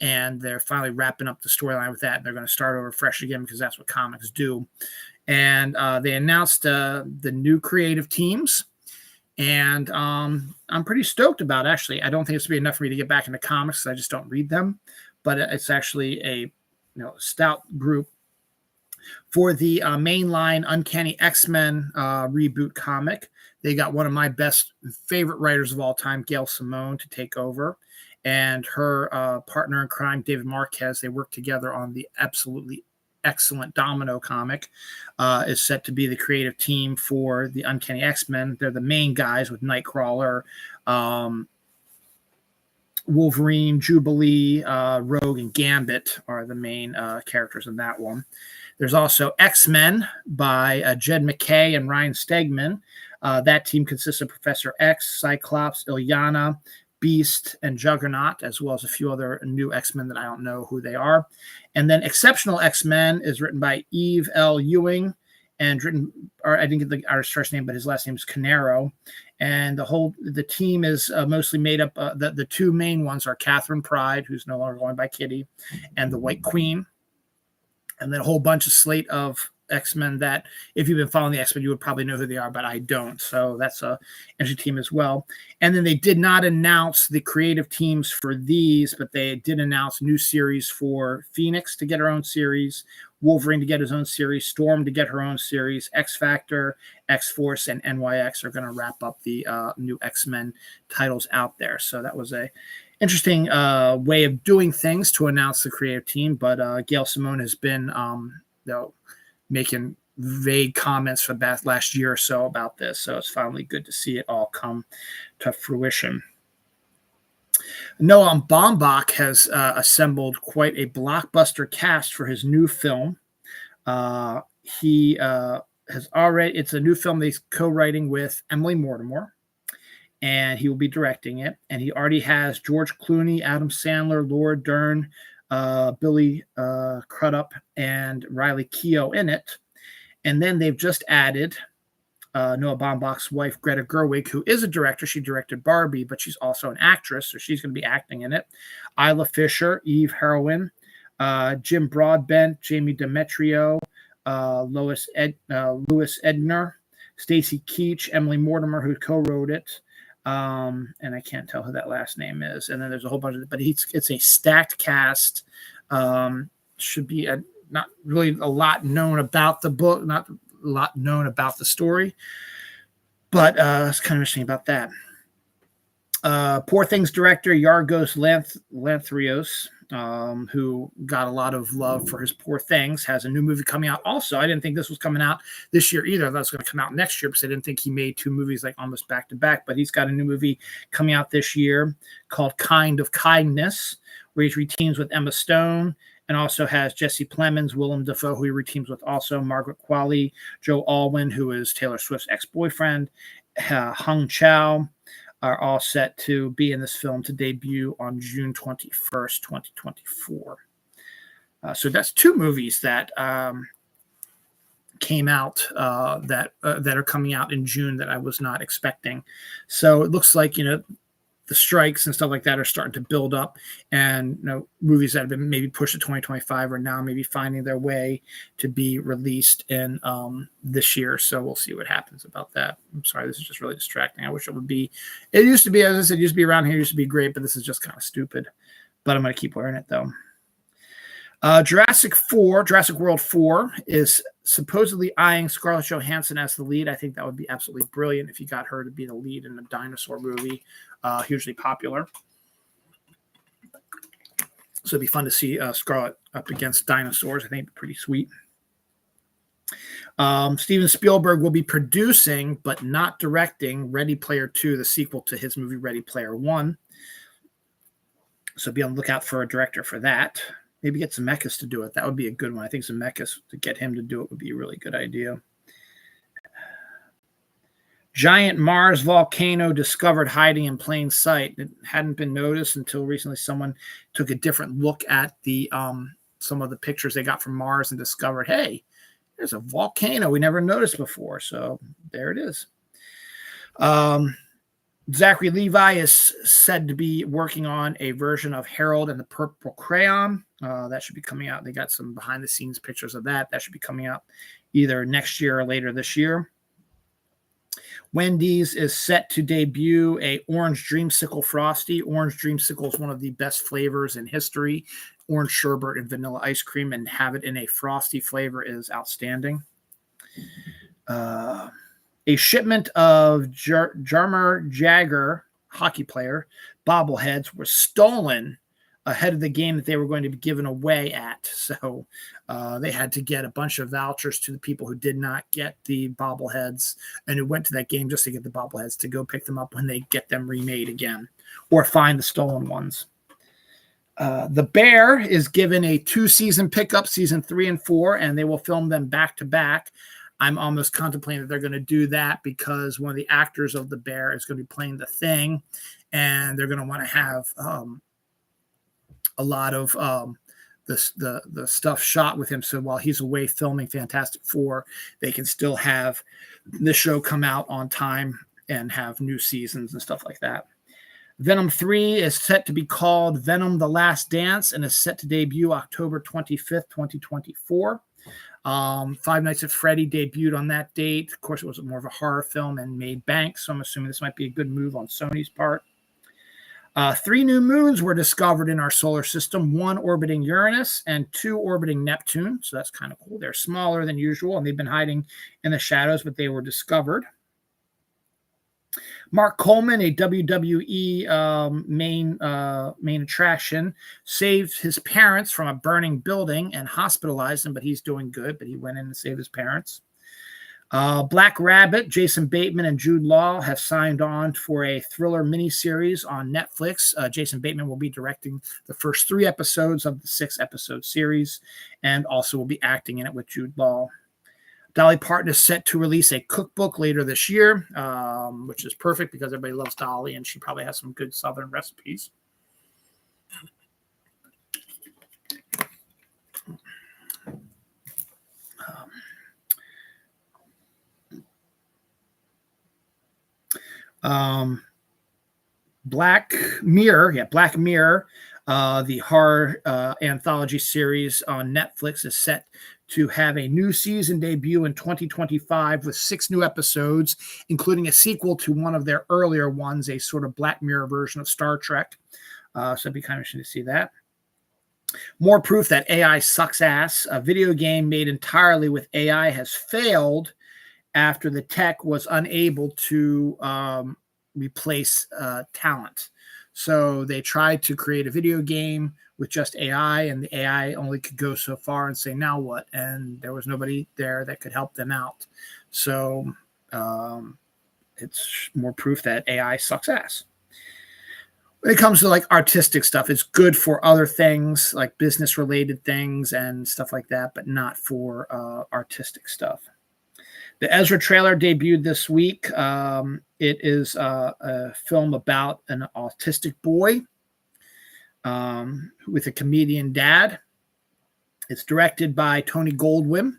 And they're finally wrapping up the storyline with that. They're going to start over fresh again because that's what comics do. And they announced the new creative teams. And I'm pretty stoked about it, actually. I don't think it's going to be enough for me to get back into comics. I just don't read them. But it's actually a stout group. For the mainline Uncanny X-Men reboot comic, they got one of my favorite writers of all time, Gail Simone, to take over. And her partner in crime, David Marquez, they worked together on the absolutely excellent Domino comic, is set to be the creative team for the Uncanny X-Men. They're the main guys with Nightcrawler, Wolverine, Jubilee, Rogue, and Gambit are the main characters in that one. There's also X-Men by Jed MacKay and Ryan Stegman. That team consists of Professor X, Cyclops, Illyana, Beast, and Juggernaut, as well as a few other new X-Men that I don't know who they are. And then Exceptional X-Men is written by Eve L. Ewing, and written, or I didn't get the artist's first name, but his last name is Canaro. And the team is mostly made up. The two main ones are Catherine Pride, who's no longer going by Kitty, and the White Queen. And then a whole bunch of slate of X-Men that, if you've been following the X-Men, you would probably know who they are, but I don't. So that's a interesting team as well. And then they did not announce the creative teams for these, but they did announce new series for Phoenix to get her own series, Wolverine to get his own series, Storm to get her own series, X-Factor, X-Force, and NYX are going to wrap up the new X-Men titles out there. So that was a interesting way of doing things to announce the creative team. But Gail Simone has been making vague comments for that last year or so about this. So it's finally good to see it all come to fruition. Noah Baumbach has assembled quite a blockbuster cast for his new film. He has already, it's a new film that he's co-writing with Emily Mortimer, and he will be directing it. And he already has George Clooney, Adam Sandler, Laura Dern, Billy Crudup, and Riley Keough in it. And then they've just added Noah Baumbach's wife, Greta Gerwig, who is a director. She directed Barbie, but she's also an actress, so she's going to be acting in it. Isla Fisher, Eve Heroin, Jim Broadbent, Jamie Demetrio, Louis Edner, Stacy Keach, Emily Mortimer, who co-wrote it. And I can't tell who that last name is. And then there's a whole bunch of, but it's a stacked cast. Should be not really a lot known about the book, not a lot known about the story, but it's kind of interesting about that. Poor Things director Yorgos Lanthimos, who got a lot of love for his Poor Things, has a new movie coming out. Also, I didn't think this was coming out this year either. I thought it was going to come out next year because I didn't think he made two movies like almost back to back. But he's got a new movie coming out this year called Kind of Kindness, where he reteams with Emma Stone, and also has Jesse Plemons, Willem Dafoe, who he reteams with also, Margaret Qualley, Joe Alwyn, who is Taylor Swift's ex-boyfriend, Hung Chow, are all set to be in this film to debut on June 21st, 2024. So that's two movies that came out that are coming out in June that I was not expecting. So it looks like, the strikes and stuff like that are starting to build up, and movies that have been maybe pushed to 2025 are now maybe finding their way to be released in this year. So we'll see what happens about that. I'm sorry, this is just really distracting. I wish it would be. It used to be, as I said, it used to be around here, it used to be great, but this is just kind of stupid. But I'm going to keep wearing it though. Jurassic World 4 is supposedly eyeing Scarlett Johansson as the lead. I think that would be absolutely brilliant if you got her to be the lead in a dinosaur movie. Hugely popular. So it'd be fun to see Scarlett up against dinosaurs. I think it'd be pretty sweet. Steven Spielberg will be producing, but not directing, Ready Player 2, the sequel to his movie Ready Player 1. So be on the lookout for a director for that. Maybe get Zemeckis to do it. That would be a good one. I think Zemeckis, to get him to do it, would be a really good idea. Giant Mars volcano discovered hiding in plain sight. It hadn't been noticed until recently. Someone took a different look at the some of the pictures they got from Mars and discovered, hey, there's a volcano we never noticed before. So there it is. Zachary Levi is said to be working on a version of Harold and the Purple Crayon. That should be coming out. They got some behind-the-scenes pictures of that. That should be coming out either next year or later this year. Wendy's is set to debut a Orange Dreamsicle Frosty. Orange Dreamsicle is one of the best flavors in history. Orange sherbet and vanilla ice cream, and have it in a frosty flavor is outstanding. A shipment of Jarmer Jagger, hockey player, bobbleheads was stolen ahead of the game that they were going to be given away at. So they had to get a bunch of vouchers to the people who did not get the bobbleheads and who went to that game just to get the bobbleheads to go pick them up when they get them remade again or find the stolen ones. The Bear is given a 2-season pickup, season 3 and 4, and they will film them back to back. I'm almost contemplating that they're going to do that because one of the actors of The Bear is going to be playing the Thing, and they're going to want to have a lot of the stuff shot with him. So while he's away filming Fantastic Four, they can still have the show come out on time and have new seasons and stuff like that. Venom 3 is set to be called Venom: The Last Dance and is set to debut October 25th, 2024. Five Nights at Freddy debuted on that date. Of course, it was more of a horror film and made bank, so I'm assuming this might be a good move on Sony's part. 3 new moons were discovered in our solar system, 1 orbiting Uranus and 2 orbiting Neptune, so that's kind of cool. They're smaller than usual, and they've been hiding in the shadows, but they were discovered. Mark Coleman, a WWE main attraction, saved his parents from a burning building and hospitalized him, but he's doing good, but he went in to save his parents. Black Rabbit, Jason Bateman, and Jude Law have signed on for a thriller miniseries on Netflix. Jason Bateman will be directing the first 3 episodes of the 6-episode series and also will be acting in it with Jude Law. Dolly Parton is set to release a cookbook later this year, which is perfect because everybody loves Dolly, and she probably has some good Southern recipes. Black Mirror, the horror anthology series on Netflix is set to have a new season debut in 2025 with 6 new episodes, including a sequel to one of their earlier ones, a sort of Black Mirror version of Star Trek. So it'd be kind of interesting to see that. More proof that AI sucks ass. A video game made entirely with AI has failed after the tech was unable to replace talent. So they tried to create a video game with just AI, and the AI only could go so far and say, now what? And there was nobody there that could help them out. So it's more proof that AI sucks ass. When it comes to like artistic stuff, it's good for other things like business related things and stuff like that, but not for artistic stuff. The Ezra trailer debuted this week. It is a film about an autistic boy with a comedian dad. It's directed by Tony Goldwyn,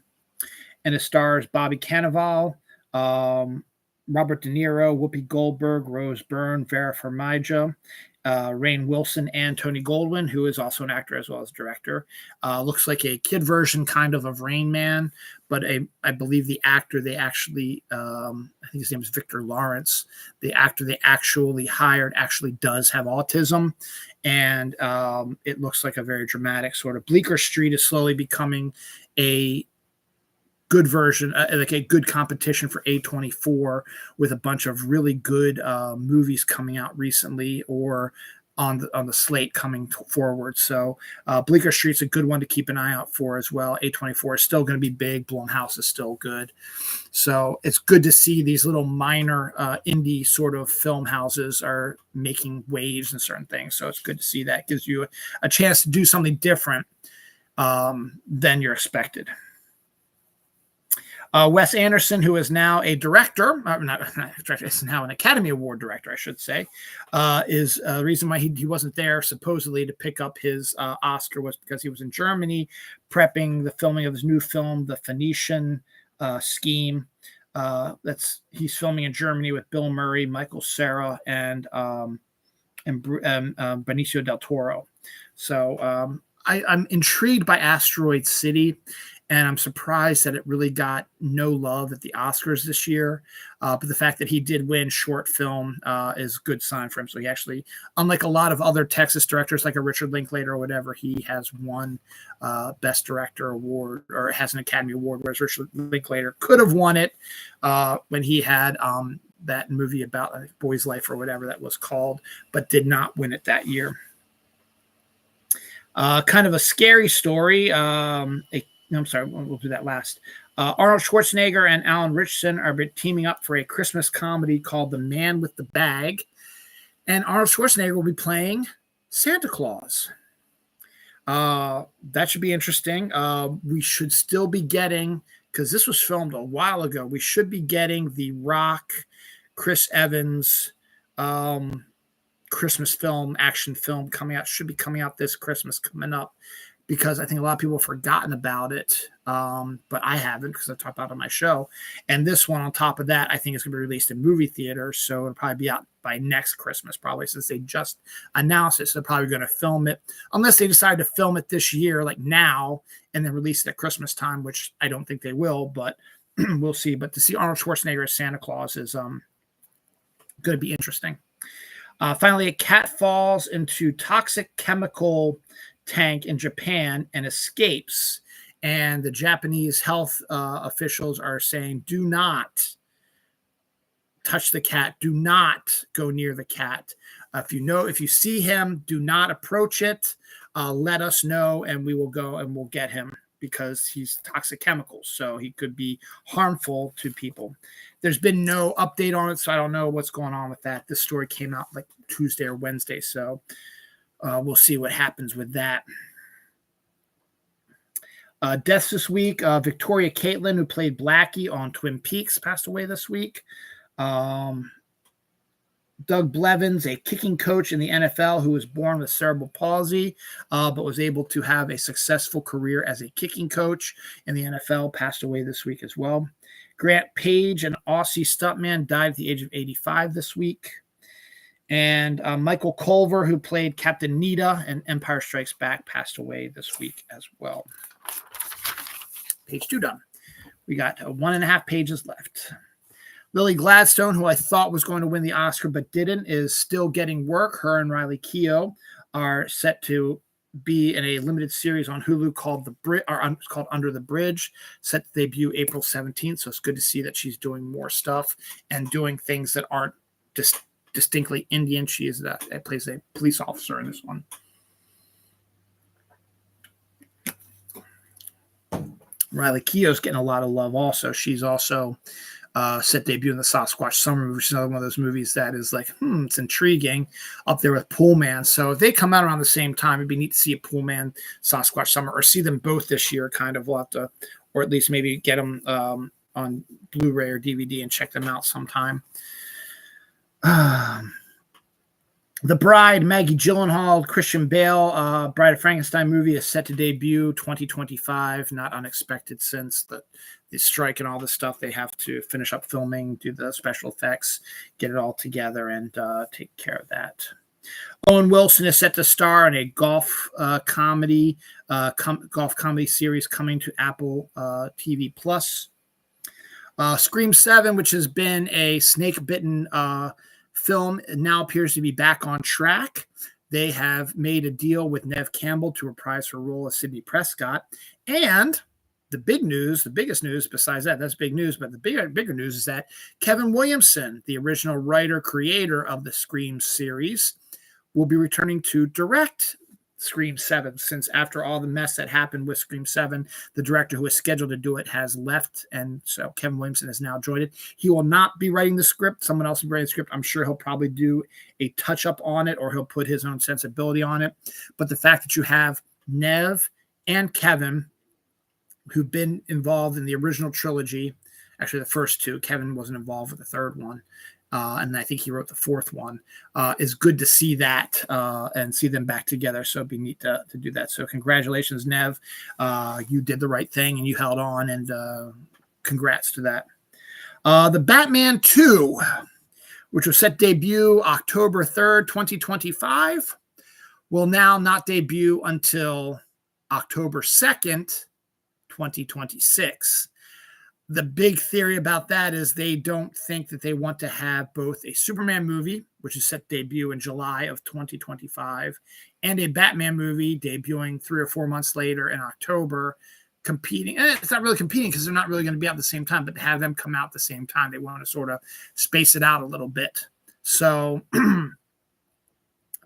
and it stars Bobby Cannavale, Robert De Niro, Whoopi Goldberg, Rose Byrne, Vera Farmiga, Rainn Wilson, and Tony Goldwyn, who is also an actor as well as director. Looks like a kid version kind of Rain Man, but I believe the actor they actually, I think his name is Victor Lawrence, the actor they actually hired actually does have autism, and it looks like a very dramatic sort of Bleecker Street is slowly becoming a good version, like a good competition for A24 with a bunch of really good movies coming out recently or on the slate coming forward. So Bleecker Street's a good one to keep an eye out for as well. A24 is still going to be big. Blumhouse is still good. So it's good to see these little minor indie sort of film houses are making waves and certain things. So it's good to see that. It gives you a chance to do something different than you're expected. Wes Anderson, who is now a director, not director, is now an Academy Award director, I should say, is the reason why he wasn't there supposedly to pick up his Oscar was because he was in Germany prepping the filming of his new film, The Phoenician Scheme. He's filming in Germany with Bill Murray, Michael Cera, and Benicio del Toro. So I'm intrigued by Asteroid City. And I'm surprised that it really got no love at the Oscars this year. But the fact that he did win short film is a good sign for him. So he actually, unlike a lot of other Texas directors like a Richard Linklater or whatever, he has won Best Director award or has an Academy Award, whereas Richard Linklater could have won it when he had that movie about Boy's Life or whatever that was called, but did not win it that year. Kind of a scary story. No, I'm sorry, we'll do that last. Arnold Schwarzenegger and Alan Ritchson are teaming up for a Christmas comedy called The Man with the Bag. And Arnold Schwarzenegger will be playing Santa Claus. That should be interesting. We should still be getting, because this was filmed a while ago, we should be getting The Rock, Chris Evans, Christmas film, action film coming out. Should be coming out this Christmas coming up, because I think a lot of people have forgotten about it. But I haven't, because I talked about it on my show. And this one on top of that, I think is going to be released in movie theaters. So it'll probably be out by next Christmas, probably, since they just announced it. So they're probably going to film it, unless they decide to film it this year, like now, and then release it at Christmas time, which I don't think they will, but we'll see. But to see Arnold Schwarzenegger as Santa Claus is going to be interesting. Finally, a cat falls into toxic chemical tank in Japan and escapes. And the Japanese health officials are saying, do not touch the cat. Do not go near the cat. If you see him, do not approach it. Let us know, and we will go and we'll get him, because he's toxic chemicals. So he could be harmful to people. There's been no update on it, so I don't know what's going on with that. This story came out like Tuesday or Wednesday. So we'll see what happens with that. Deaths this week. Victoria Caitlin, who played Blackie on Twin Peaks, passed away this week. Doug Blevins, a kicking coach in the NFL who was born with cerebral palsy, but was able to have a successful career as a kicking coach in the NFL, passed away this week as well. Grant Page, an Aussie stuntman, died at the age of 85 this week. And Michael Culver, who played Captain Nita in Empire Strikes Back, passed away this week as well. Page 2 done. We got 1.5 pages left. Lily Gladstone, who I thought was going to win the Oscar but didn't, is still getting work. Her and Riley Keough are set to be in a limited series on Hulu called called Under the Bridge, set to debut April 17th. So it's good to see that she's doing more stuff and doing things that aren't distinctly Indian. She plays a police officer in this one. Riley Keough's getting a lot of love also. She's also set debut in the Sasquatch Summer movie, which is another one of those movies that is like, it's intriguing, up there with Pool Man. So if they come out around the same time, it'd be neat to see a Pool Man, Sasquatch Summer, or see them both this year, kind of. We'll have to, or at least maybe get them on Blu-ray or DVD and check them out sometime. The Bride, Maggie Gyllenhaal, Christian Bale, Bride of Frankenstein movie is set to debut 2025. Not unexpected, since the strike and all this stuff. They have to finish up filming, do the special effects, get it all together, and take care of that. Owen Wilson is set to star in a golf comedy series coming to Apple TV Plus. Scream 7, which has been a snake-bitten film, now appears to be back on track. They have made a deal with Neve Campbell to reprise her role as Sidney Prescott. And the biggest news besides that's big news, but the bigger news is that Kevin Williamson, the original writer, creator of the Scream series, will be returning to direct Scream 7, since after all the mess that happened with Scream 7, the director who was scheduled to do it has left, and so Kevin Williamson has now joined it. He will not be writing the script. Someone else will be writing the script. I'm sure he'll probably do a touch-up on it, or he'll put his own sensibility on it. But the fact that you have Neve and Kevin, who've been involved in the original trilogy, actually the first two, Kevin wasn't involved with the third one, and I think he wrote the fourth one, is good to see that and see them back together. So it'd be neat to do that. So congratulations, Neve. You did the right thing and you held on, and congrats to that. The Batman 2, which was set to debut October 3rd, 2025, will now not debut until October 2nd, 2026. The big theory about that is they don't think that they want to have both a Superman movie, which is set to debut in July of 2025, and a Batman movie debuting 3 or 4 months later in October, competing. And it's not really competing because they're not really going to be out at the same time, but to have them come out at the same time, they want to sort of space it out a little bit. So I'm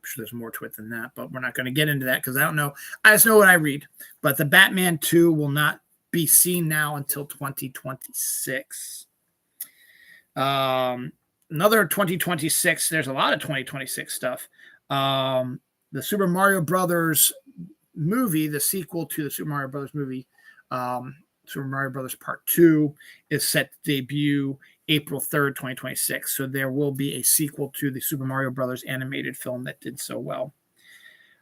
sure there's more to it than that, but we're not going to get into that because I don't know. I just know what I read. But the Batman 2 will not be seen now until 2026. Another 2026, there's a lot of 2026 stuff. The Super Mario Brothers movie, the sequel to the Super Mario Brothers movie, Super Mario Brothers Part 2, is set to debut April 3rd, 2026. So there will be a sequel to the Super Mario Brothers animated film that did so well.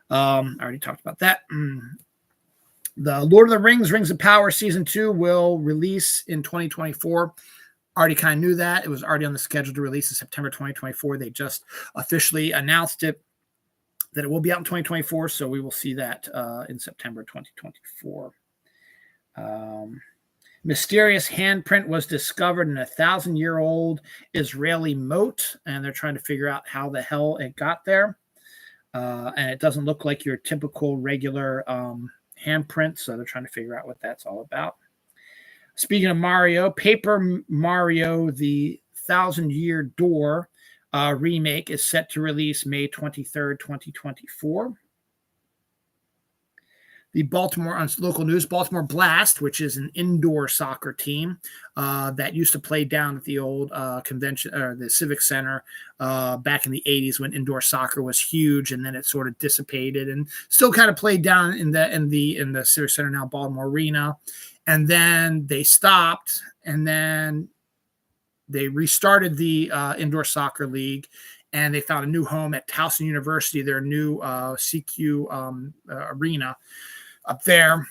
I already talked about that. The Lord of the Rings, Rings of Power Season 2 will release in 2024. Already kind of knew that. It was already on the schedule to release in September 2024. They just officially announced it, that it will be out in 2024. So we will see that in September 2024. Mysterious handprint was discovered in a 1,000-year-old Israeli moat, and they're trying to figure out how the hell it got there. And it doesn't look like your typical regular handprint, so they're trying to figure out what that's all about. Speaking of Mario, Paper Mario, the 1,000-Year Door remake is set to release May 23rd, 2024. The Baltimore, on local news, Baltimore Blast, which is an indoor soccer team that used to play down at the old convention or the Civic Center back in the 80s when indoor soccer was huge, and then it sort of dissipated and still kind of played down in the Civic Center, now Baltimore Arena. And then they stopped, and then they restarted the indoor soccer league, and they found a new home at Towson University, their new CQ arena up there.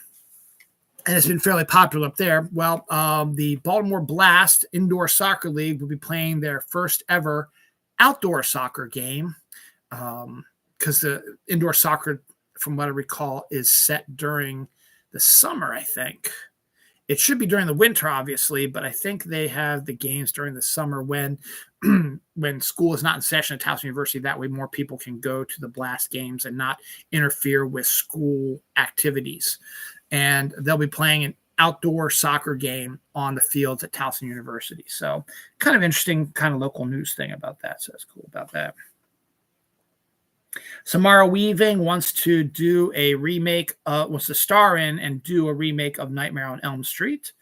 And it's been fairly popular up there. Well, the Baltimore Blast Indoor Soccer League will be playing their first ever outdoor soccer game because the indoor soccer, from what I recall, is set during the summer, I think. It should be during the winter, obviously, but I think they have the games during the summer when when school is not in session at Towson University. That way more people can go to the Blast games and not interfere with school activities. And they'll be playing an outdoor soccer game on the fields at Towson University. So kind of interesting kind of local news thing about that. So that's cool about that. Samara Weaving wants to do a remake, wants to star in and do a remake of Nightmare on Elm Street.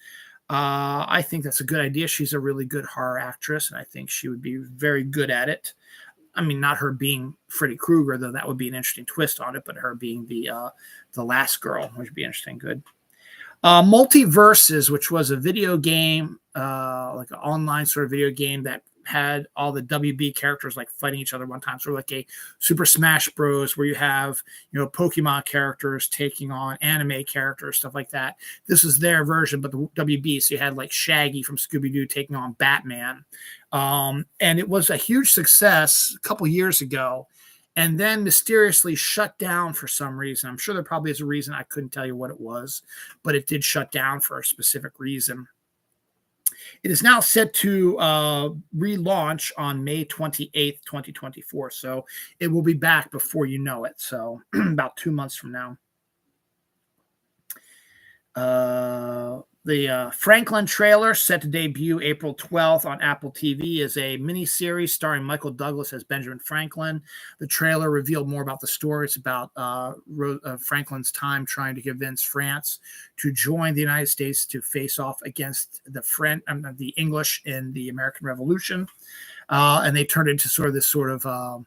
I think that's a good idea. She's a really good horror actress, and I think she would be very good at it. I mean, not her being Freddy Krueger, though that would be an interesting twist on it, but her being the last girl, which would be interesting. Good. Multiverses, which was a video game, like an online sort of video game that had all the WB characters like fighting each other one time, sort of like a Super Smash Bros. Where you have, Pokemon characters taking on anime characters, stuff like that. This was their version, but the WB. So you had like Shaggy from Scooby-Doo taking on Batman. And it was a huge success a couple years ago, and then mysteriously shut down for some reason. I'm sure there probably is a reason. I couldn't tell you what it was, but it did shut down for a specific reason. It is now set to relaunch on May 28th, 2024. So it will be back before you know it. So about 2 months from now. The Franklin trailer, set to debut April 12th on Apple TV, is a miniseries starring Michael Douglas as Benjamin Franklin. The trailer revealed more about the story. It's about Franklin's time trying to convince France to join the United States to face off against the English in the American Revolution. And they turned it into sort of this sort of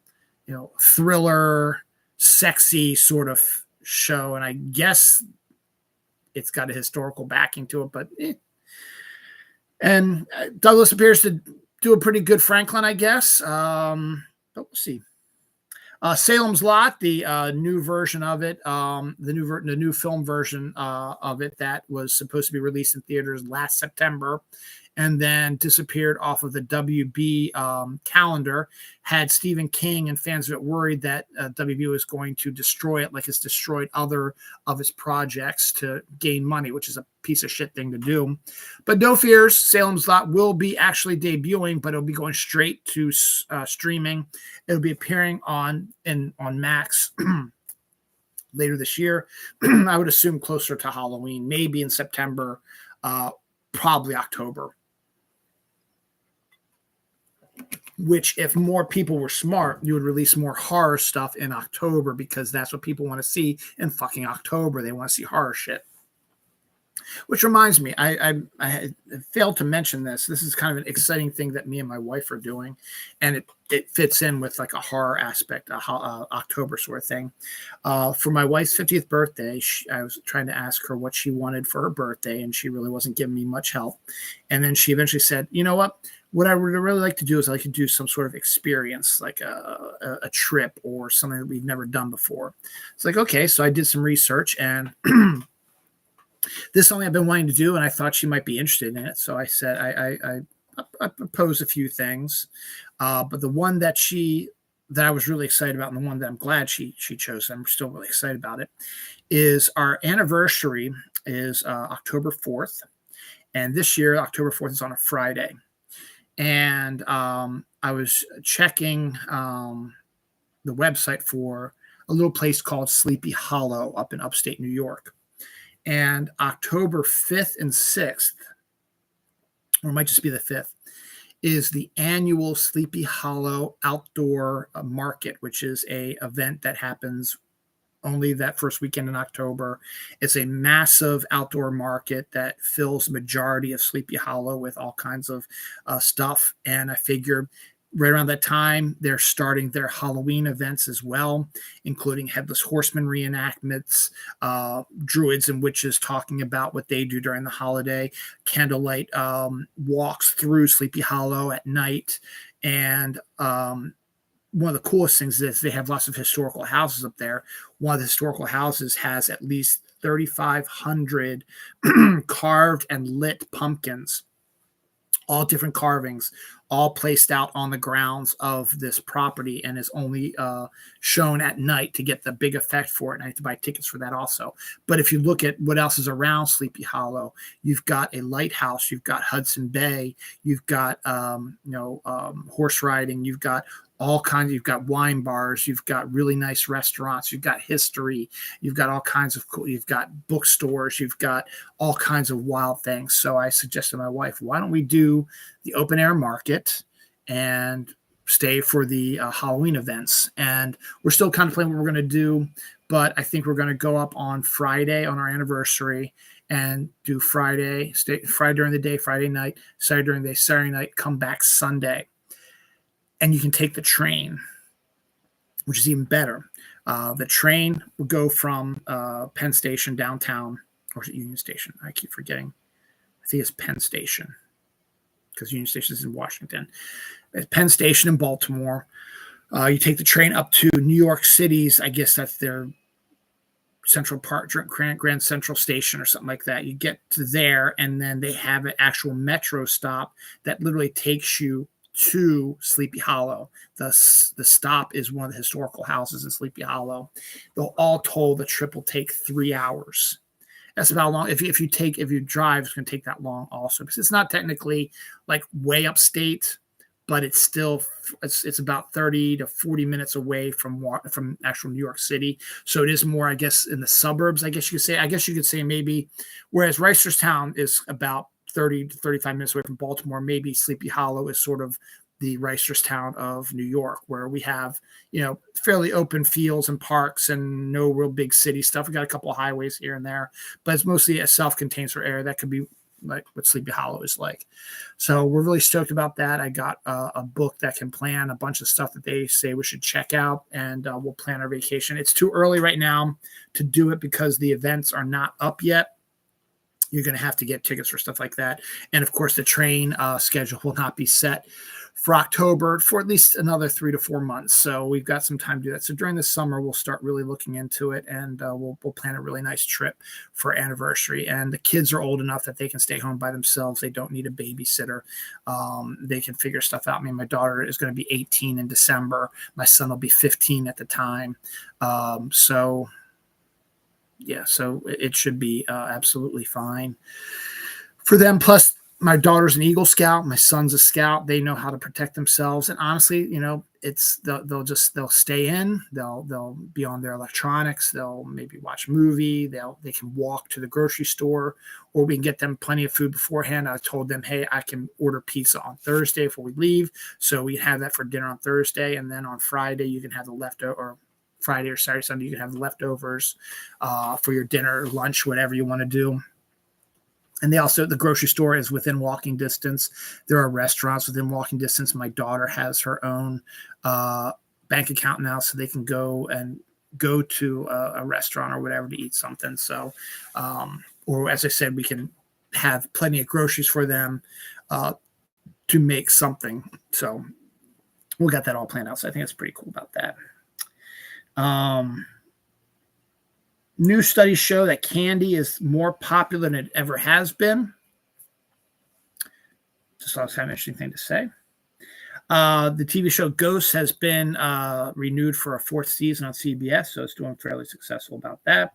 thriller, sexy sort of show. And I guess it's got a historical backing to it, but and Douglas appears to do a pretty good Franklin, I guess. But we'll see. Salem's Lot, the new version of it, the new film version of it that was supposed to be released in theaters last September, and then disappeared off of the WB calendar, had Stephen King and fans of it worried that WB was going to destroy it like it's destroyed other of its projects to gain money, which is a piece of shit thing to do. But no fears, Salem's Lot will be actually debuting, but it'll be going straight to streaming. It'll be appearing on Max later this year. I would assume closer to Halloween, maybe in September, probably October. which if more people were smart, you would release more horror stuff in October because that's what people want to see in fucking October. They want to see horror shit. Which reminds me, I failed to mention this. This is kind of an exciting thing that me and my wife are doing, and it fits in with like a horror aspect, October sort of thing. For my wife's 50th birthday, I was trying to ask her what she wanted for her birthday, and she really wasn't giving me much help. And then she eventually said, "You know what? What I would really like to do is I like to do some sort of experience, like a trip or something that we've never done before." It's like, okay, so I did some research and. This is something I've been wanting to do, and I thought she might be interested in it. So I said I proposed a few things, but the one that I was really excited about, and the one that I'm glad she chose, and I'm still really excited about it, is our anniversary is October 4th, and this year October 4th is on a Friday, and I was checking the website for a little place called Sleepy Hollow up in upstate New York. And October 5th and 6th, or it might just be the 5th, is the annual Sleepy Hollow Outdoor Market, which is a event that happens only that first weekend in October. It's a massive outdoor market that fills the majority of Sleepy Hollow with all kinds of stuff. And I figured right around that time, they're starting their Halloween events as well, including Headless Horseman reenactments, druids and witches talking about what they do during the holiday, candlelight walks through Sleepy Hollow at night. And one of the coolest things is they have lots of historical houses up there. One of the historical houses has at least 3,500 carved and lit pumpkins, all different carvings, all placed out on the grounds of this property, and is only shown at night to get the big effect for it. And I have to buy tickets for that also. But if you look at what else is around Sleepy Hollow, you've got a lighthouse, you've got Hudson Bay, you've got horse riding, you've got all kinds. You've got wine bars, you've got really nice restaurants, you've got history, you've got all kinds of cool, you've got bookstores, you've got all kinds of wild things. So I suggested to my wife, why don't we do the open air market and stay for the Halloween events? And we're still contemplating what we're going to do, but I think we're going to go up on Friday on our anniversary and do Friday during the day, Friday night, Saturday during the day, Saturday night, come back Sunday. And you can take the train, which is even better. The train will go from Penn Station downtown, or is it Union Station? I keep forgetting. I think it's Penn Station because Union Station is in Washington. It's Penn Station in Baltimore. You take the train up to New York City's, I guess that's their Central Park, Grand Central Station or something like that. You get to there, and then they have an actual metro stop that literally takes you to Sleepy Hollow. The stop is one of the historical houses in Sleepy Hollow. They'll all told the trip will take 3 hours. That's about long. If you drive, it's going to take that long also, because it's not technically like way upstate, but it's still it's about 30 to 40 minutes away from actual New York City. So it is more, I guess, in the suburbs. I guess you could say maybe, whereas Reisterstown is about 30 to 35 minutes away from Baltimore, maybe Sleepy Hollow is sort of the Reisterstown of New York, where we have, fairly open fields and parks and no real big city stuff. We got a couple of highways here and there, but it's mostly a self-contained sort of area that could be like what Sleepy Hollow is like. So we're really stoked about that. I got a book that can plan a bunch of stuff that they say we should check out, and we'll plan our vacation. It's too early right now to do it because the events are not up yet. You're going to have to get tickets for stuff like that. And of course, the train schedule will not be set for October for at least another 3 to 4 months. So we've got some time to do that. So during the summer, we'll start really looking into it, and we'll plan a really nice trip for anniversary. And the kids are old enough that they can stay home by themselves. They don't need a babysitter. They can figure stuff out. I mean, my daughter is going to be 18 in December. My son will be 15 at the time. So it should be absolutely fine for them. Plus, My daughter's an Eagle Scout. My son's a Scout. They know how to protect themselves. And honestly, they'll stay in. They'll be on their electronics. They'll maybe watch a movie. They can walk to the grocery store, or we can get them plenty of food beforehand. I told them, hey, I can order pizza on Thursday before we leave, so we have that for dinner on Thursday, and then on Friday you can have the leftover. Or Friday or Saturday, Sunday, you can have the leftovers for your dinner, lunch, whatever you want to do. And the grocery store is within walking distance. There are restaurants within walking distance. My daughter has her own bank account now, so they can go to a restaurant or whatever to eat something. So, or as I said, we can have plenty of groceries for them to make something. So we'll get that all planned out. So I think it's pretty cool about that. New studies show that candy is more popular than it ever has been. Just thought it was kind of an interesting thing to say. The TV show Ghosts has been renewed for a 4th season on CBS, so it's doing fairly successful about that.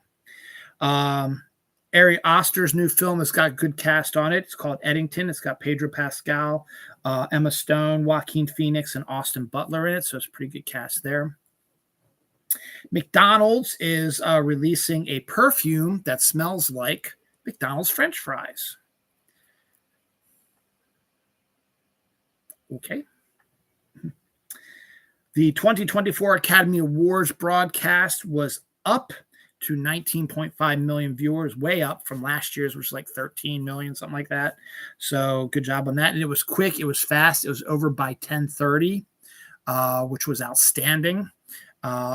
Ari Aster's new film has got a good cast on it. It's called Eddington. It's got Pedro Pascal, Emma Stone, Joaquin Phoenix, and Austin Butler in it, so it's a pretty good cast there. McDonald's is releasing a perfume that smells like McDonald's French fries. Okay. The 2024 Academy Awards broadcast was up to 19.5 million viewers, way up from last year's, which was like 13 million, something like that. So good job on that. And it was quick. It was fast. It was over by 10:30, which was outstanding.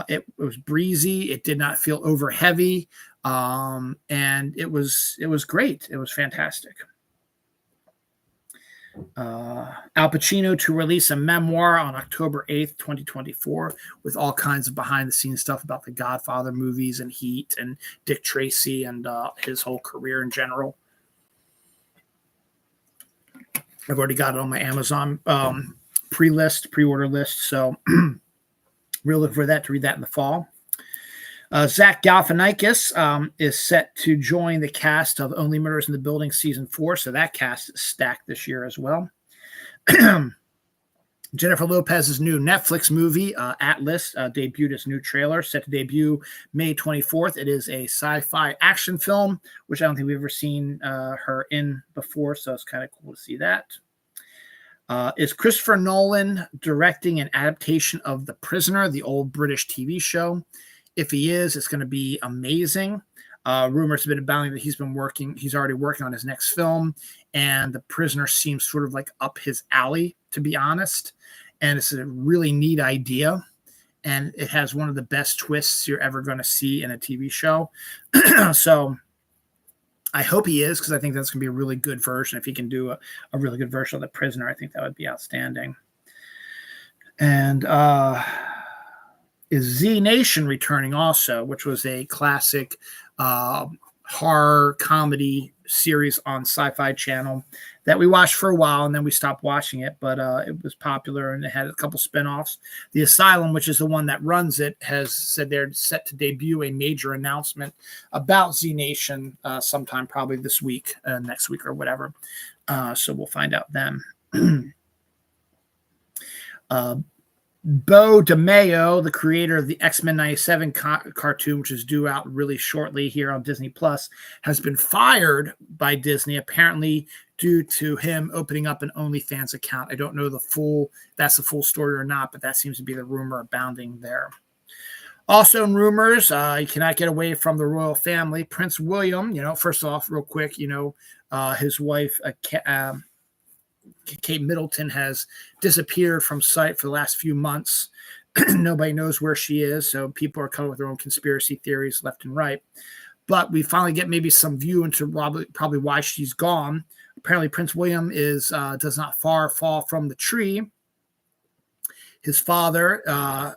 It was breezy. It did not feel over heavy. And it was great. It was fantastic. Al Pacino to release a memoir on October 8th, 2024, with all kinds of behind the scenes stuff about the Godfather movies and Heat and Dick Tracy and his whole career in general. I've already got it on my Amazon pre-order list. So real looking for that, to read that in the fall. Zach Galifianakis is set to join the cast of Only Murders in the Building Season 4, so that cast is stacked this year as well. Jennifer Lopez's new Netflix movie, Atlas, debuted its new trailer, set to debut May 24th. It is a sci-fi action film, which I don't think we've ever seen her in before, so it's kind of cool to see that. Is Christopher Nolan directing an adaptation of The Prisoner, the old British TV show? If he is, it's going to be amazing. Rumors have been abounding that he's already working on his next film, and The Prisoner seems sort of like up his alley, to be honest. And it's a really neat idea, and it has one of the best twists you're ever going to see in a TV show. So I hope he is, because I think that's going to be a really good version. If he can do a really good version of The Prisoner, I think that would be outstanding. And is Z Nation returning also, which was a classic horror comedy series on Sci-Fi Channel that we watched for a while, and then we stopped watching it, but it was popular, and it had a couple spinoffs. The Asylum, which is the one that runs it, has said they're set to debut a major announcement about Z Nation sometime probably this week, next week or whatever. So we'll find out then. Bo DeMayo, the creator of the X-Men 97 cartoon, which is due out really shortly here on Disney Plus, has been fired by Disney, apparently due to him opening up an OnlyFans account. I don't know that's the full story or not, but that seems to be the rumor abounding there. Also in rumors, you cannot get away from the royal family. Prince William, first off, real quick, his wife, Kate Middleton, has disappeared from sight for the last few months. Nobody knows where she is, so people are coming with their own conspiracy theories left and right. But we finally get maybe some view into probably why she's gone. Apparently, Prince William does not far fall from the tree. His father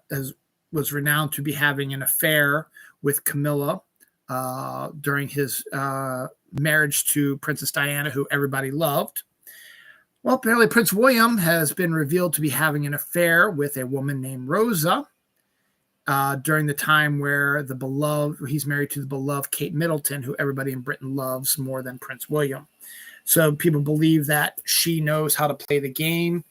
was renowned to be having an affair with Camilla during his marriage to Princess Diana, who everybody loved. Well, apparently Prince William has been revealed to be having an affair with a woman named Rosa during the time where he's married to the beloved Kate Middleton, who everybody in Britain loves more than Prince William. So people believe that she knows how to play the game.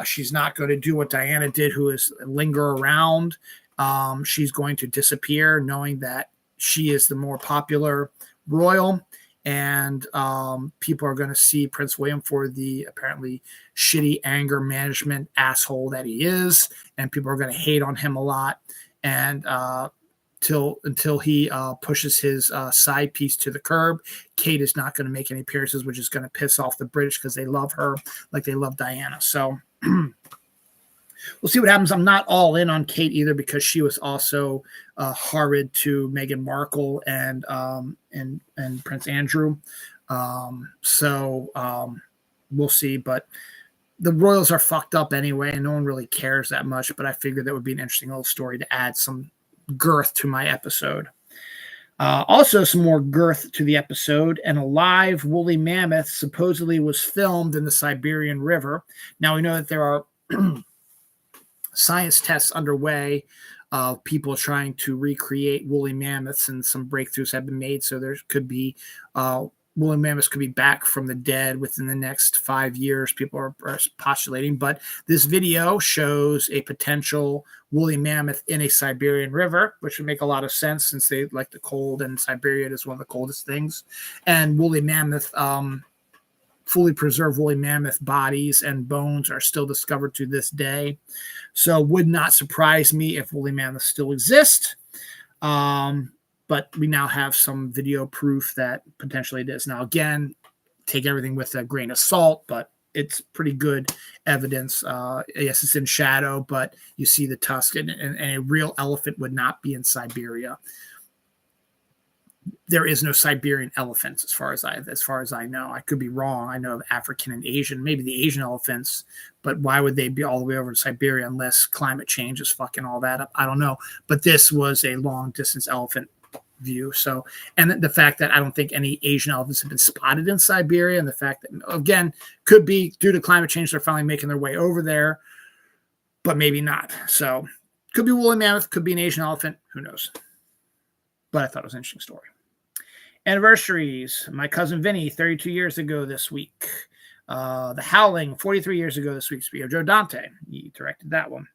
She's not going to do what Diana did, who is linger around. She's going to disappear, knowing that she is the more popular royal, and people are going to see Prince William for the apparently shitty anger management asshole that he is, and people are going to hate on him a lot, and until he pushes his side piece to the curb. Kate is not going to make any appearances, which is going to piss off the British because they love her like they love Diana. So we'll see what happens. I'm not all in on Kate either, because she was also horrid to Meghan Markle and Prince Andrew. So we'll see. But the royals are fucked up anyway, and no one really cares that much. But I figured that would be an interesting little story to add some girth to my episode. Also, some more girth to the episode. An alive woolly mammoth supposedly was filmed in the Siberian River. Now we know that there are science tests underway of people trying to recreate woolly mammoths, and some breakthroughs have been made. So there could be woolly mammoths could be back from the dead within the next 5 years. People are postulating, but this video shows a potential woolly mammoth in a Siberian river, which would make a lot of sense since they like the cold, and Siberia is one of the coldest things. And woolly mammoth, fully preserved woolly mammoth bodies and bones are still discovered to this day. So would not surprise me if woolly mammoths still exist. But we now have some video proof that potentially it is. Now, again, take everything with a grain of salt, but it's pretty good evidence. Yes, it's in shadow, but you see the tusk, and a real elephant would not be in Siberia. There is no Siberian elephants as far as I know. I could be wrong. I know of African and Asian, maybe the Asian elephants, but why would they be all the way over to Siberia unless climate change is fucking all that up? I don't know. But this was a long distance elephant view. So, and the fact that I don't think any Asian elephants have been spotted in Siberia, and the fact that, again, could be due to climate change, they're finally making their way over there, but maybe not. So could be woolly mammoth, could be an Asian elephant, who knows? But I thought it was an interesting story. Anniversaries. My cousin Vinny, 32 years ago this week. The Howling, 43 years ago this week. Speaking of Joe Dante, he directed that one.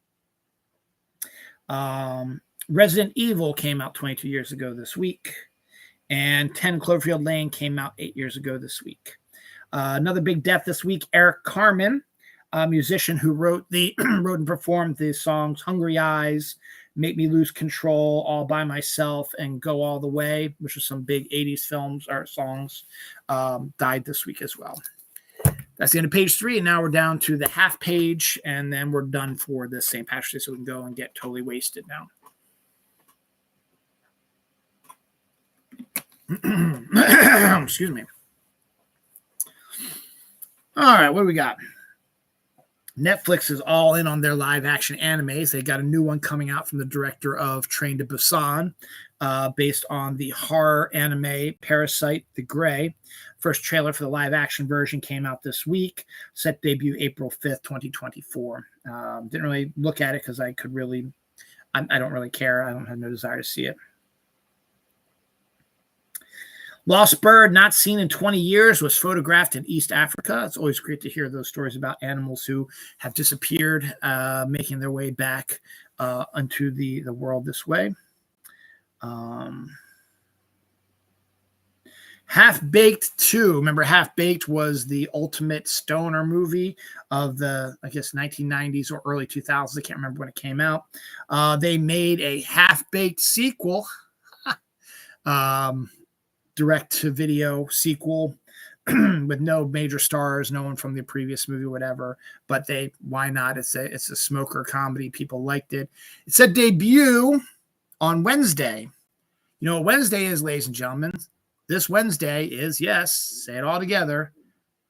Resident Evil came out 22 years ago this week. And 10 Cloverfield Lane came out 8 years ago this week. Another big death this week, Eric Carmen, a musician who wrote and performed the songs Hungry Eyes, Make Me Lose Control, All By Myself, and Go All the Way, which are some big 80s films or songs, died this week as well. That's the end of page 3, and now we're down to the half page, and then we're done for this St. Patrick's Day, so we can go and get totally wasted now. Excuse me. All right, what do we got? Netflix is all in on their live action animes. They got a new one coming out from the director of Train to Busan, based on the horror anime Parasite the Grey. First trailer for the live action version came out this week, set debut April 5th, 2024. Didn't really look at it because I don't really care. I don't have no desire to see it. Lost bird not seen in 20 years was photographed in East Africa. It's always great to hear those stories about animals who have disappeared, making their way back into the world this way. Half-Baked 2. Remember, Half-Baked was the ultimate stoner movie of the, I guess, 1990s or early 2000s. I can't remember when it came out. They made a Half-Baked sequel. Direct-to-video sequel with no major stars, no one from the previous movie, whatever. But why not? It's a smoker comedy. People liked it. It said debut on Wednesday. You know what Wednesday is, ladies and gentlemen? This Wednesday is, yes, say it all together.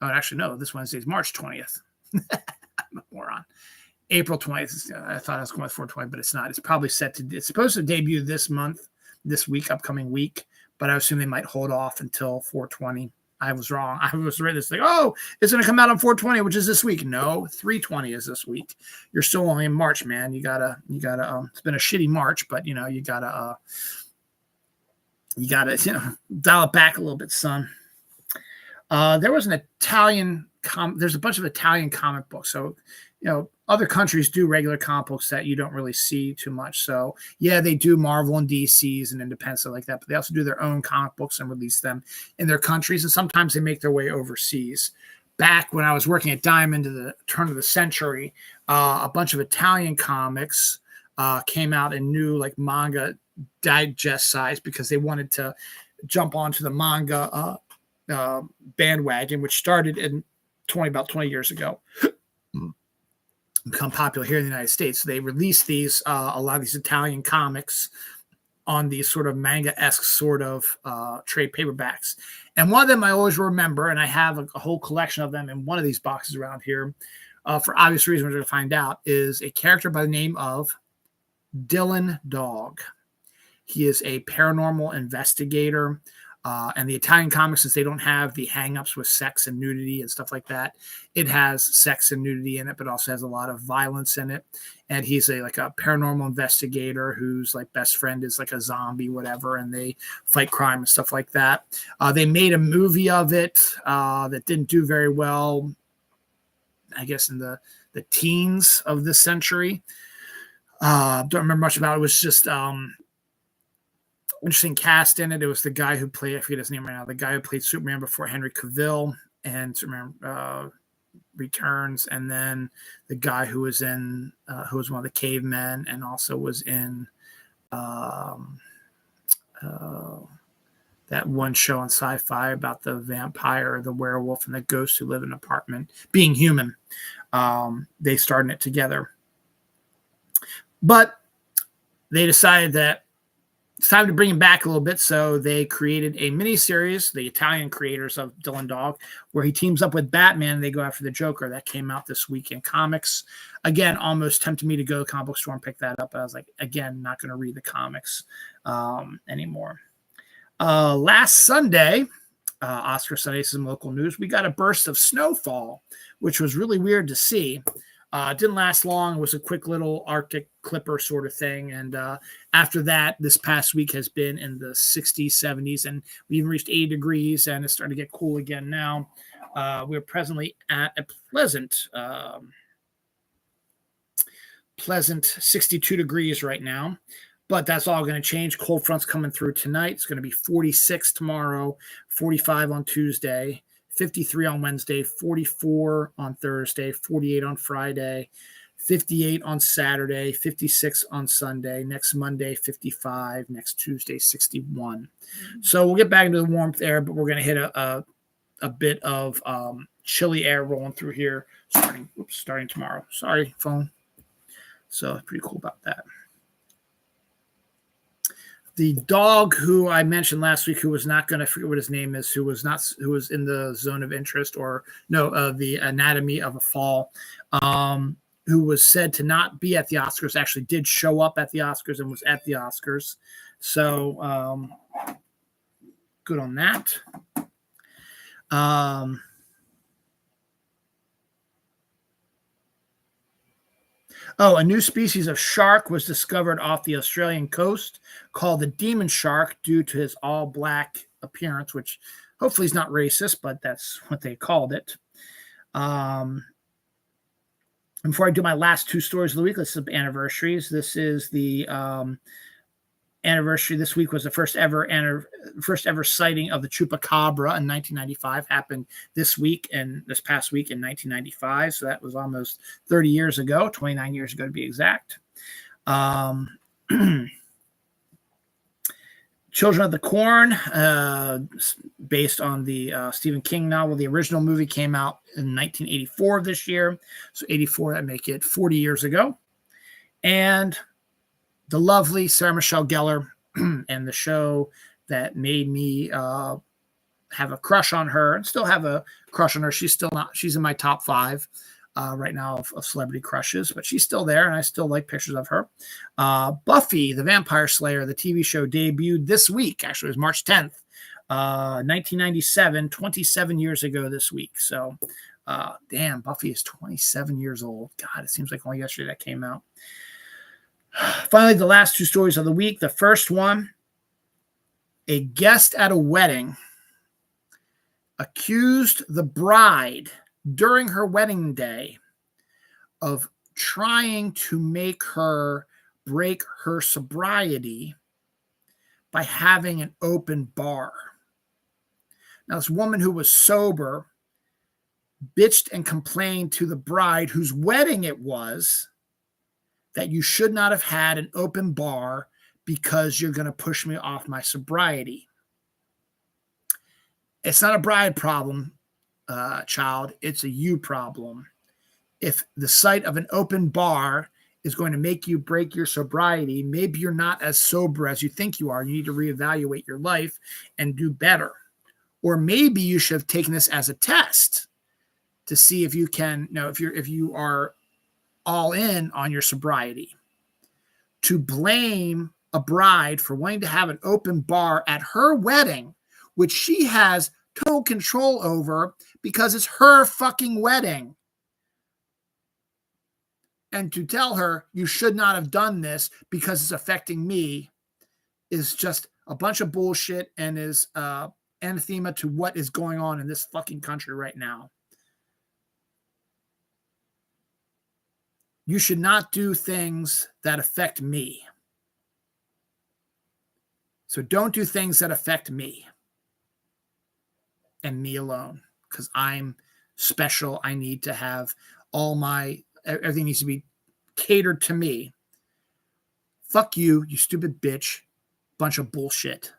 Oh, actually, no, this Wednesday is March 20th. I'm a moron. April 20th. I thought I was going with 420, but it's not. It's probably it's supposed to debut this month, this week, upcoming week. But I assume they might hold off until 420. I was wrong. I was ready to like, oh, it's going to come out on 420, which is this week. No, 320 is this week. You're still only in March, man. You gotta. It's been a shitty March, but you gotta dial it back a little bit, son. There was an Italian there's a bunch of Italian comic books. So, other countries do regular comic books that you don't really see too much. So, yeah, they do Marvel and DCs and independent stuff like that, but they also do their own comic books and release them in their countries. And sometimes they make their way overseas. Back when I was working at Diamond at the turn of the century, a bunch of Italian comics came out in new like manga digest size because they wanted to jump onto the manga bandwagon, which started in about 20 years ago, become popular here in the United States. So they released these a lot of these Italian comics on these sort of manga-esque sort of trade paperbacks. And one of them I always remember, and I have a whole collection of them in one of these boxes around here, for obvious reasons we're going to find out, is a character by the name of Dylan Dog. He is a paranormal investigator. And the Italian comics, since they don't have the hang-ups with sex and nudity and stuff like that, it has sex and nudity in it, but also has a lot of violence in it. And he's like a paranormal investigator whose like best friend is like a zombie, whatever, and they fight crime and stuff like that. They made a movie of it that didn't do very well, I guess, in the teens of this century. Don't remember much about it. It was just interesting cast in it. It was the guy who played, I forget his name right now, the guy who played Superman before Henry Cavill and Superman Returns, and then the guy who was in who was one of the cavemen and also was in that one show on Sci-Fi about the vampire, the werewolf, and the ghost who live in an apartment, Being Human. They starred in it together. But they decided that it's time to bring him back a little bit, so they created a miniseries, the Italian creators of Dylan Dog, where he teams up with Batman and they go after the Joker. That came out this week in comics. Again, almost tempted me to go to the comic book store and pick that up, but I was like, again, not going to read the comics anymore. Last Sunday, Oscar Sunday, some local news, we got a burst of snowfall, which was really weird to see. Didn't last long. It was a quick little Arctic clipper sort of thing. And after that, this past week has been in the 60s, 70s, and we even reached 80 degrees, and it's starting to get cool again now. We're presently at a pleasant 62 degrees right now. But that's all going to change. Cold front's coming through tonight. It's going to be 46 tomorrow, 45 on Tuesday, 53 on Wednesday, 44 on Thursday, 48 on Friday, 58 on Saturday, 56 on Sunday, next Monday, 55, next Tuesday, 61. So we'll get back into the warmth air, but we're going to hit a bit of chilly air rolling through here starting tomorrow. Sorry, phone. So pretty cool about that. The dog who I mentioned last week, who was not going to forget what his name is, who was in the zone of interest, or no, the Anatomy of a Fall, who was said to not be at the Oscars, actually did show up at the Oscars and was at the Oscars. So good on that. A new species of shark was discovered off the Australian coast called the demon shark due to his all-black appearance, which hopefully is not racist, but that's what they called it. Before I do my last two stories of the week, let's do anniversaries. This is the anniversary. This week was the first ever sighting of the chupacabra in 1995. Happened this past week in 1995. So that was almost 30 years ago, 29 years ago to be exact. Children of the Corn, based on the Stephen King novel. The original movie came out in 1984 of this year. So 84, that make it 40 years ago. And the lovely Sarah Michelle Gellar, and the show that made me have a crush on her and still have a crush on her. She's in my top 5 right now of celebrity crushes, but she's still there and I still like pictures of her. Buffy the Vampire Slayer, the TV show, debuted this week. Actually, it was March 10th, 1997, 27 years ago this week. So damn, Buffy is 27 years old. God, it seems like only yesterday that came out. Finally, the last two stories of the week. The first one, a guest at a wedding accused the bride during her wedding day of trying to make her break her sobriety by having an open bar. Now, this woman who was sober bitched and complained to the bride whose wedding it was that you should not have had an open bar because you're going to push me off my sobriety. It's not a bride problem, child. It's a you problem. If the sight of an open bar is going to make you break your sobriety, maybe you're not as sober as you think you are. You need to reevaluate your life and do better. Or maybe you should have taken this as a test to see if you can, if you are all in on your sobriety. To blame a bride for wanting to have an open bar at her wedding, which she has total control over because it's her fucking wedding. And to tell her you should not have done this because it's affecting me is just a bunch of bullshit and is anathema to what is going on in this fucking country right now. You should not do things that affect me. So don't do things that affect me and me alone, because I'm special. I need to have everything needs to be catered to me. Fuck you, you stupid bitch. Bunch of bullshit.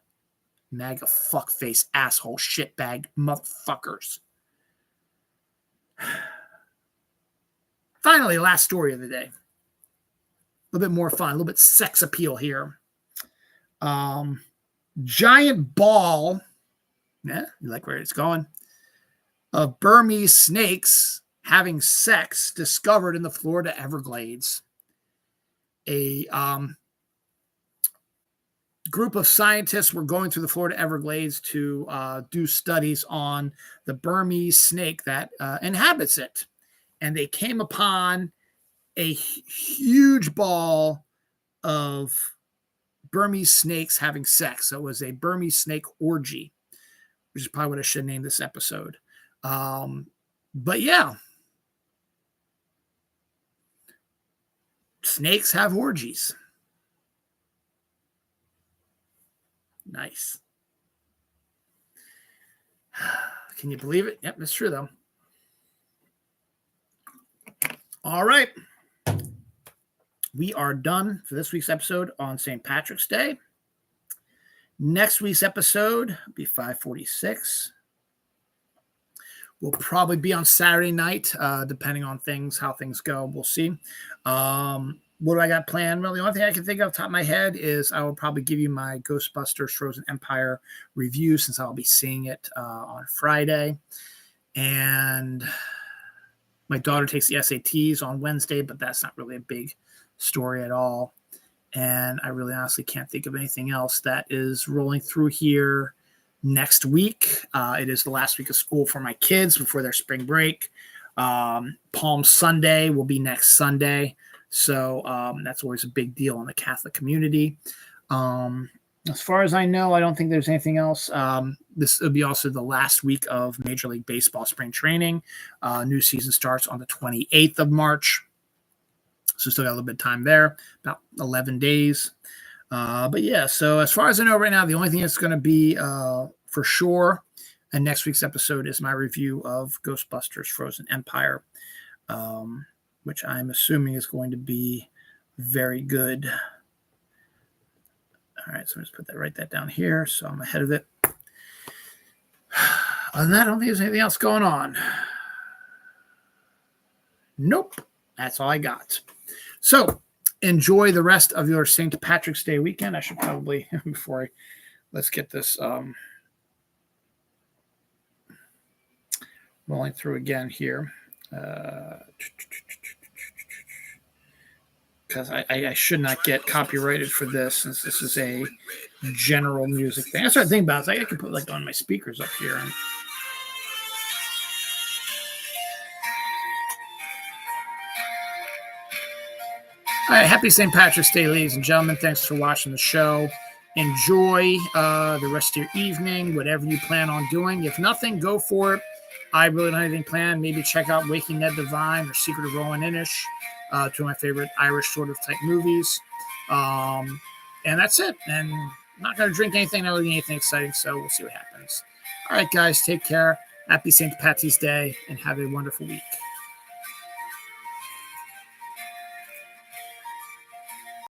MAGA fuckface asshole shitbag motherfuckers. Finally, last story of the day. A little bit more fun, a little bit sex appeal here. Giant ball, yeah, you like where it's going, of Burmese snakes having sex discovered in the Florida Everglades. A group of scientists were going through the Florida Everglades to do studies on the Burmese snake that inhabits it. And they came upon a huge ball of Burmese snakes having sex. So it was a Burmese snake orgy, which is probably what I should name this episode. But yeah, snakes have orgies. Nice. Can you believe it? Yep, that's true though. All right. We are done for this week's episode on St. Patrick's Day. Next week's episode will be 546. We'll probably be on Saturday night, depending on how things go. We'll see. What do I got planned? Well, the only thing I can think of off the top of my head is I will probably give you my Ghostbusters Frozen Empire review, since I'll be seeing it on Friday. And my daughter takes the SATs on Wednesday, but that's not really a big story at all. And I really honestly can't think of anything else that is rolling through here next week. It is the last week of school for my kids before their spring break. Palm Sunday will be next Sunday. So that's always a big deal in the Catholic community. As far as I know, I don't think there's anything else. This will be also the last week of Major League Baseball spring training. New season starts on the 28th of March. So still got a little bit of time there, about 11 days. But yeah, so as far as I know right now, the only thing that's going to be for sure in next week's episode is my review of Ghostbusters Frozen Empire, which I'm assuming is going to be very good. All right, so I'm just write that down here so I'm ahead of it. Other than that, I don't think there's anything else going on. Nope, that's all I got. So enjoy the rest of your St. Patrick's Day weekend. I should probably, let's get this rolling through again here. Because I should not get copyrighted for this, since this is a general music thing. I started thinking about it. I could put on my speakers up here. All right, happy St. Patrick's Day, ladies and gentlemen. Thanks for watching the show. enjoy the rest of your evening, whatever you plan on doing. If nothing, go for it. I really don't have anything planned. Maybe check out Waking Ned Divine or Secret of Rowan Inish, two of my favorite Irish sort of type movies. And that's it. And I'm not going to drink anything, not really anything exciting, so we'll see what happens. All right, guys, take care. Happy St. Patty's Day, and have a wonderful week.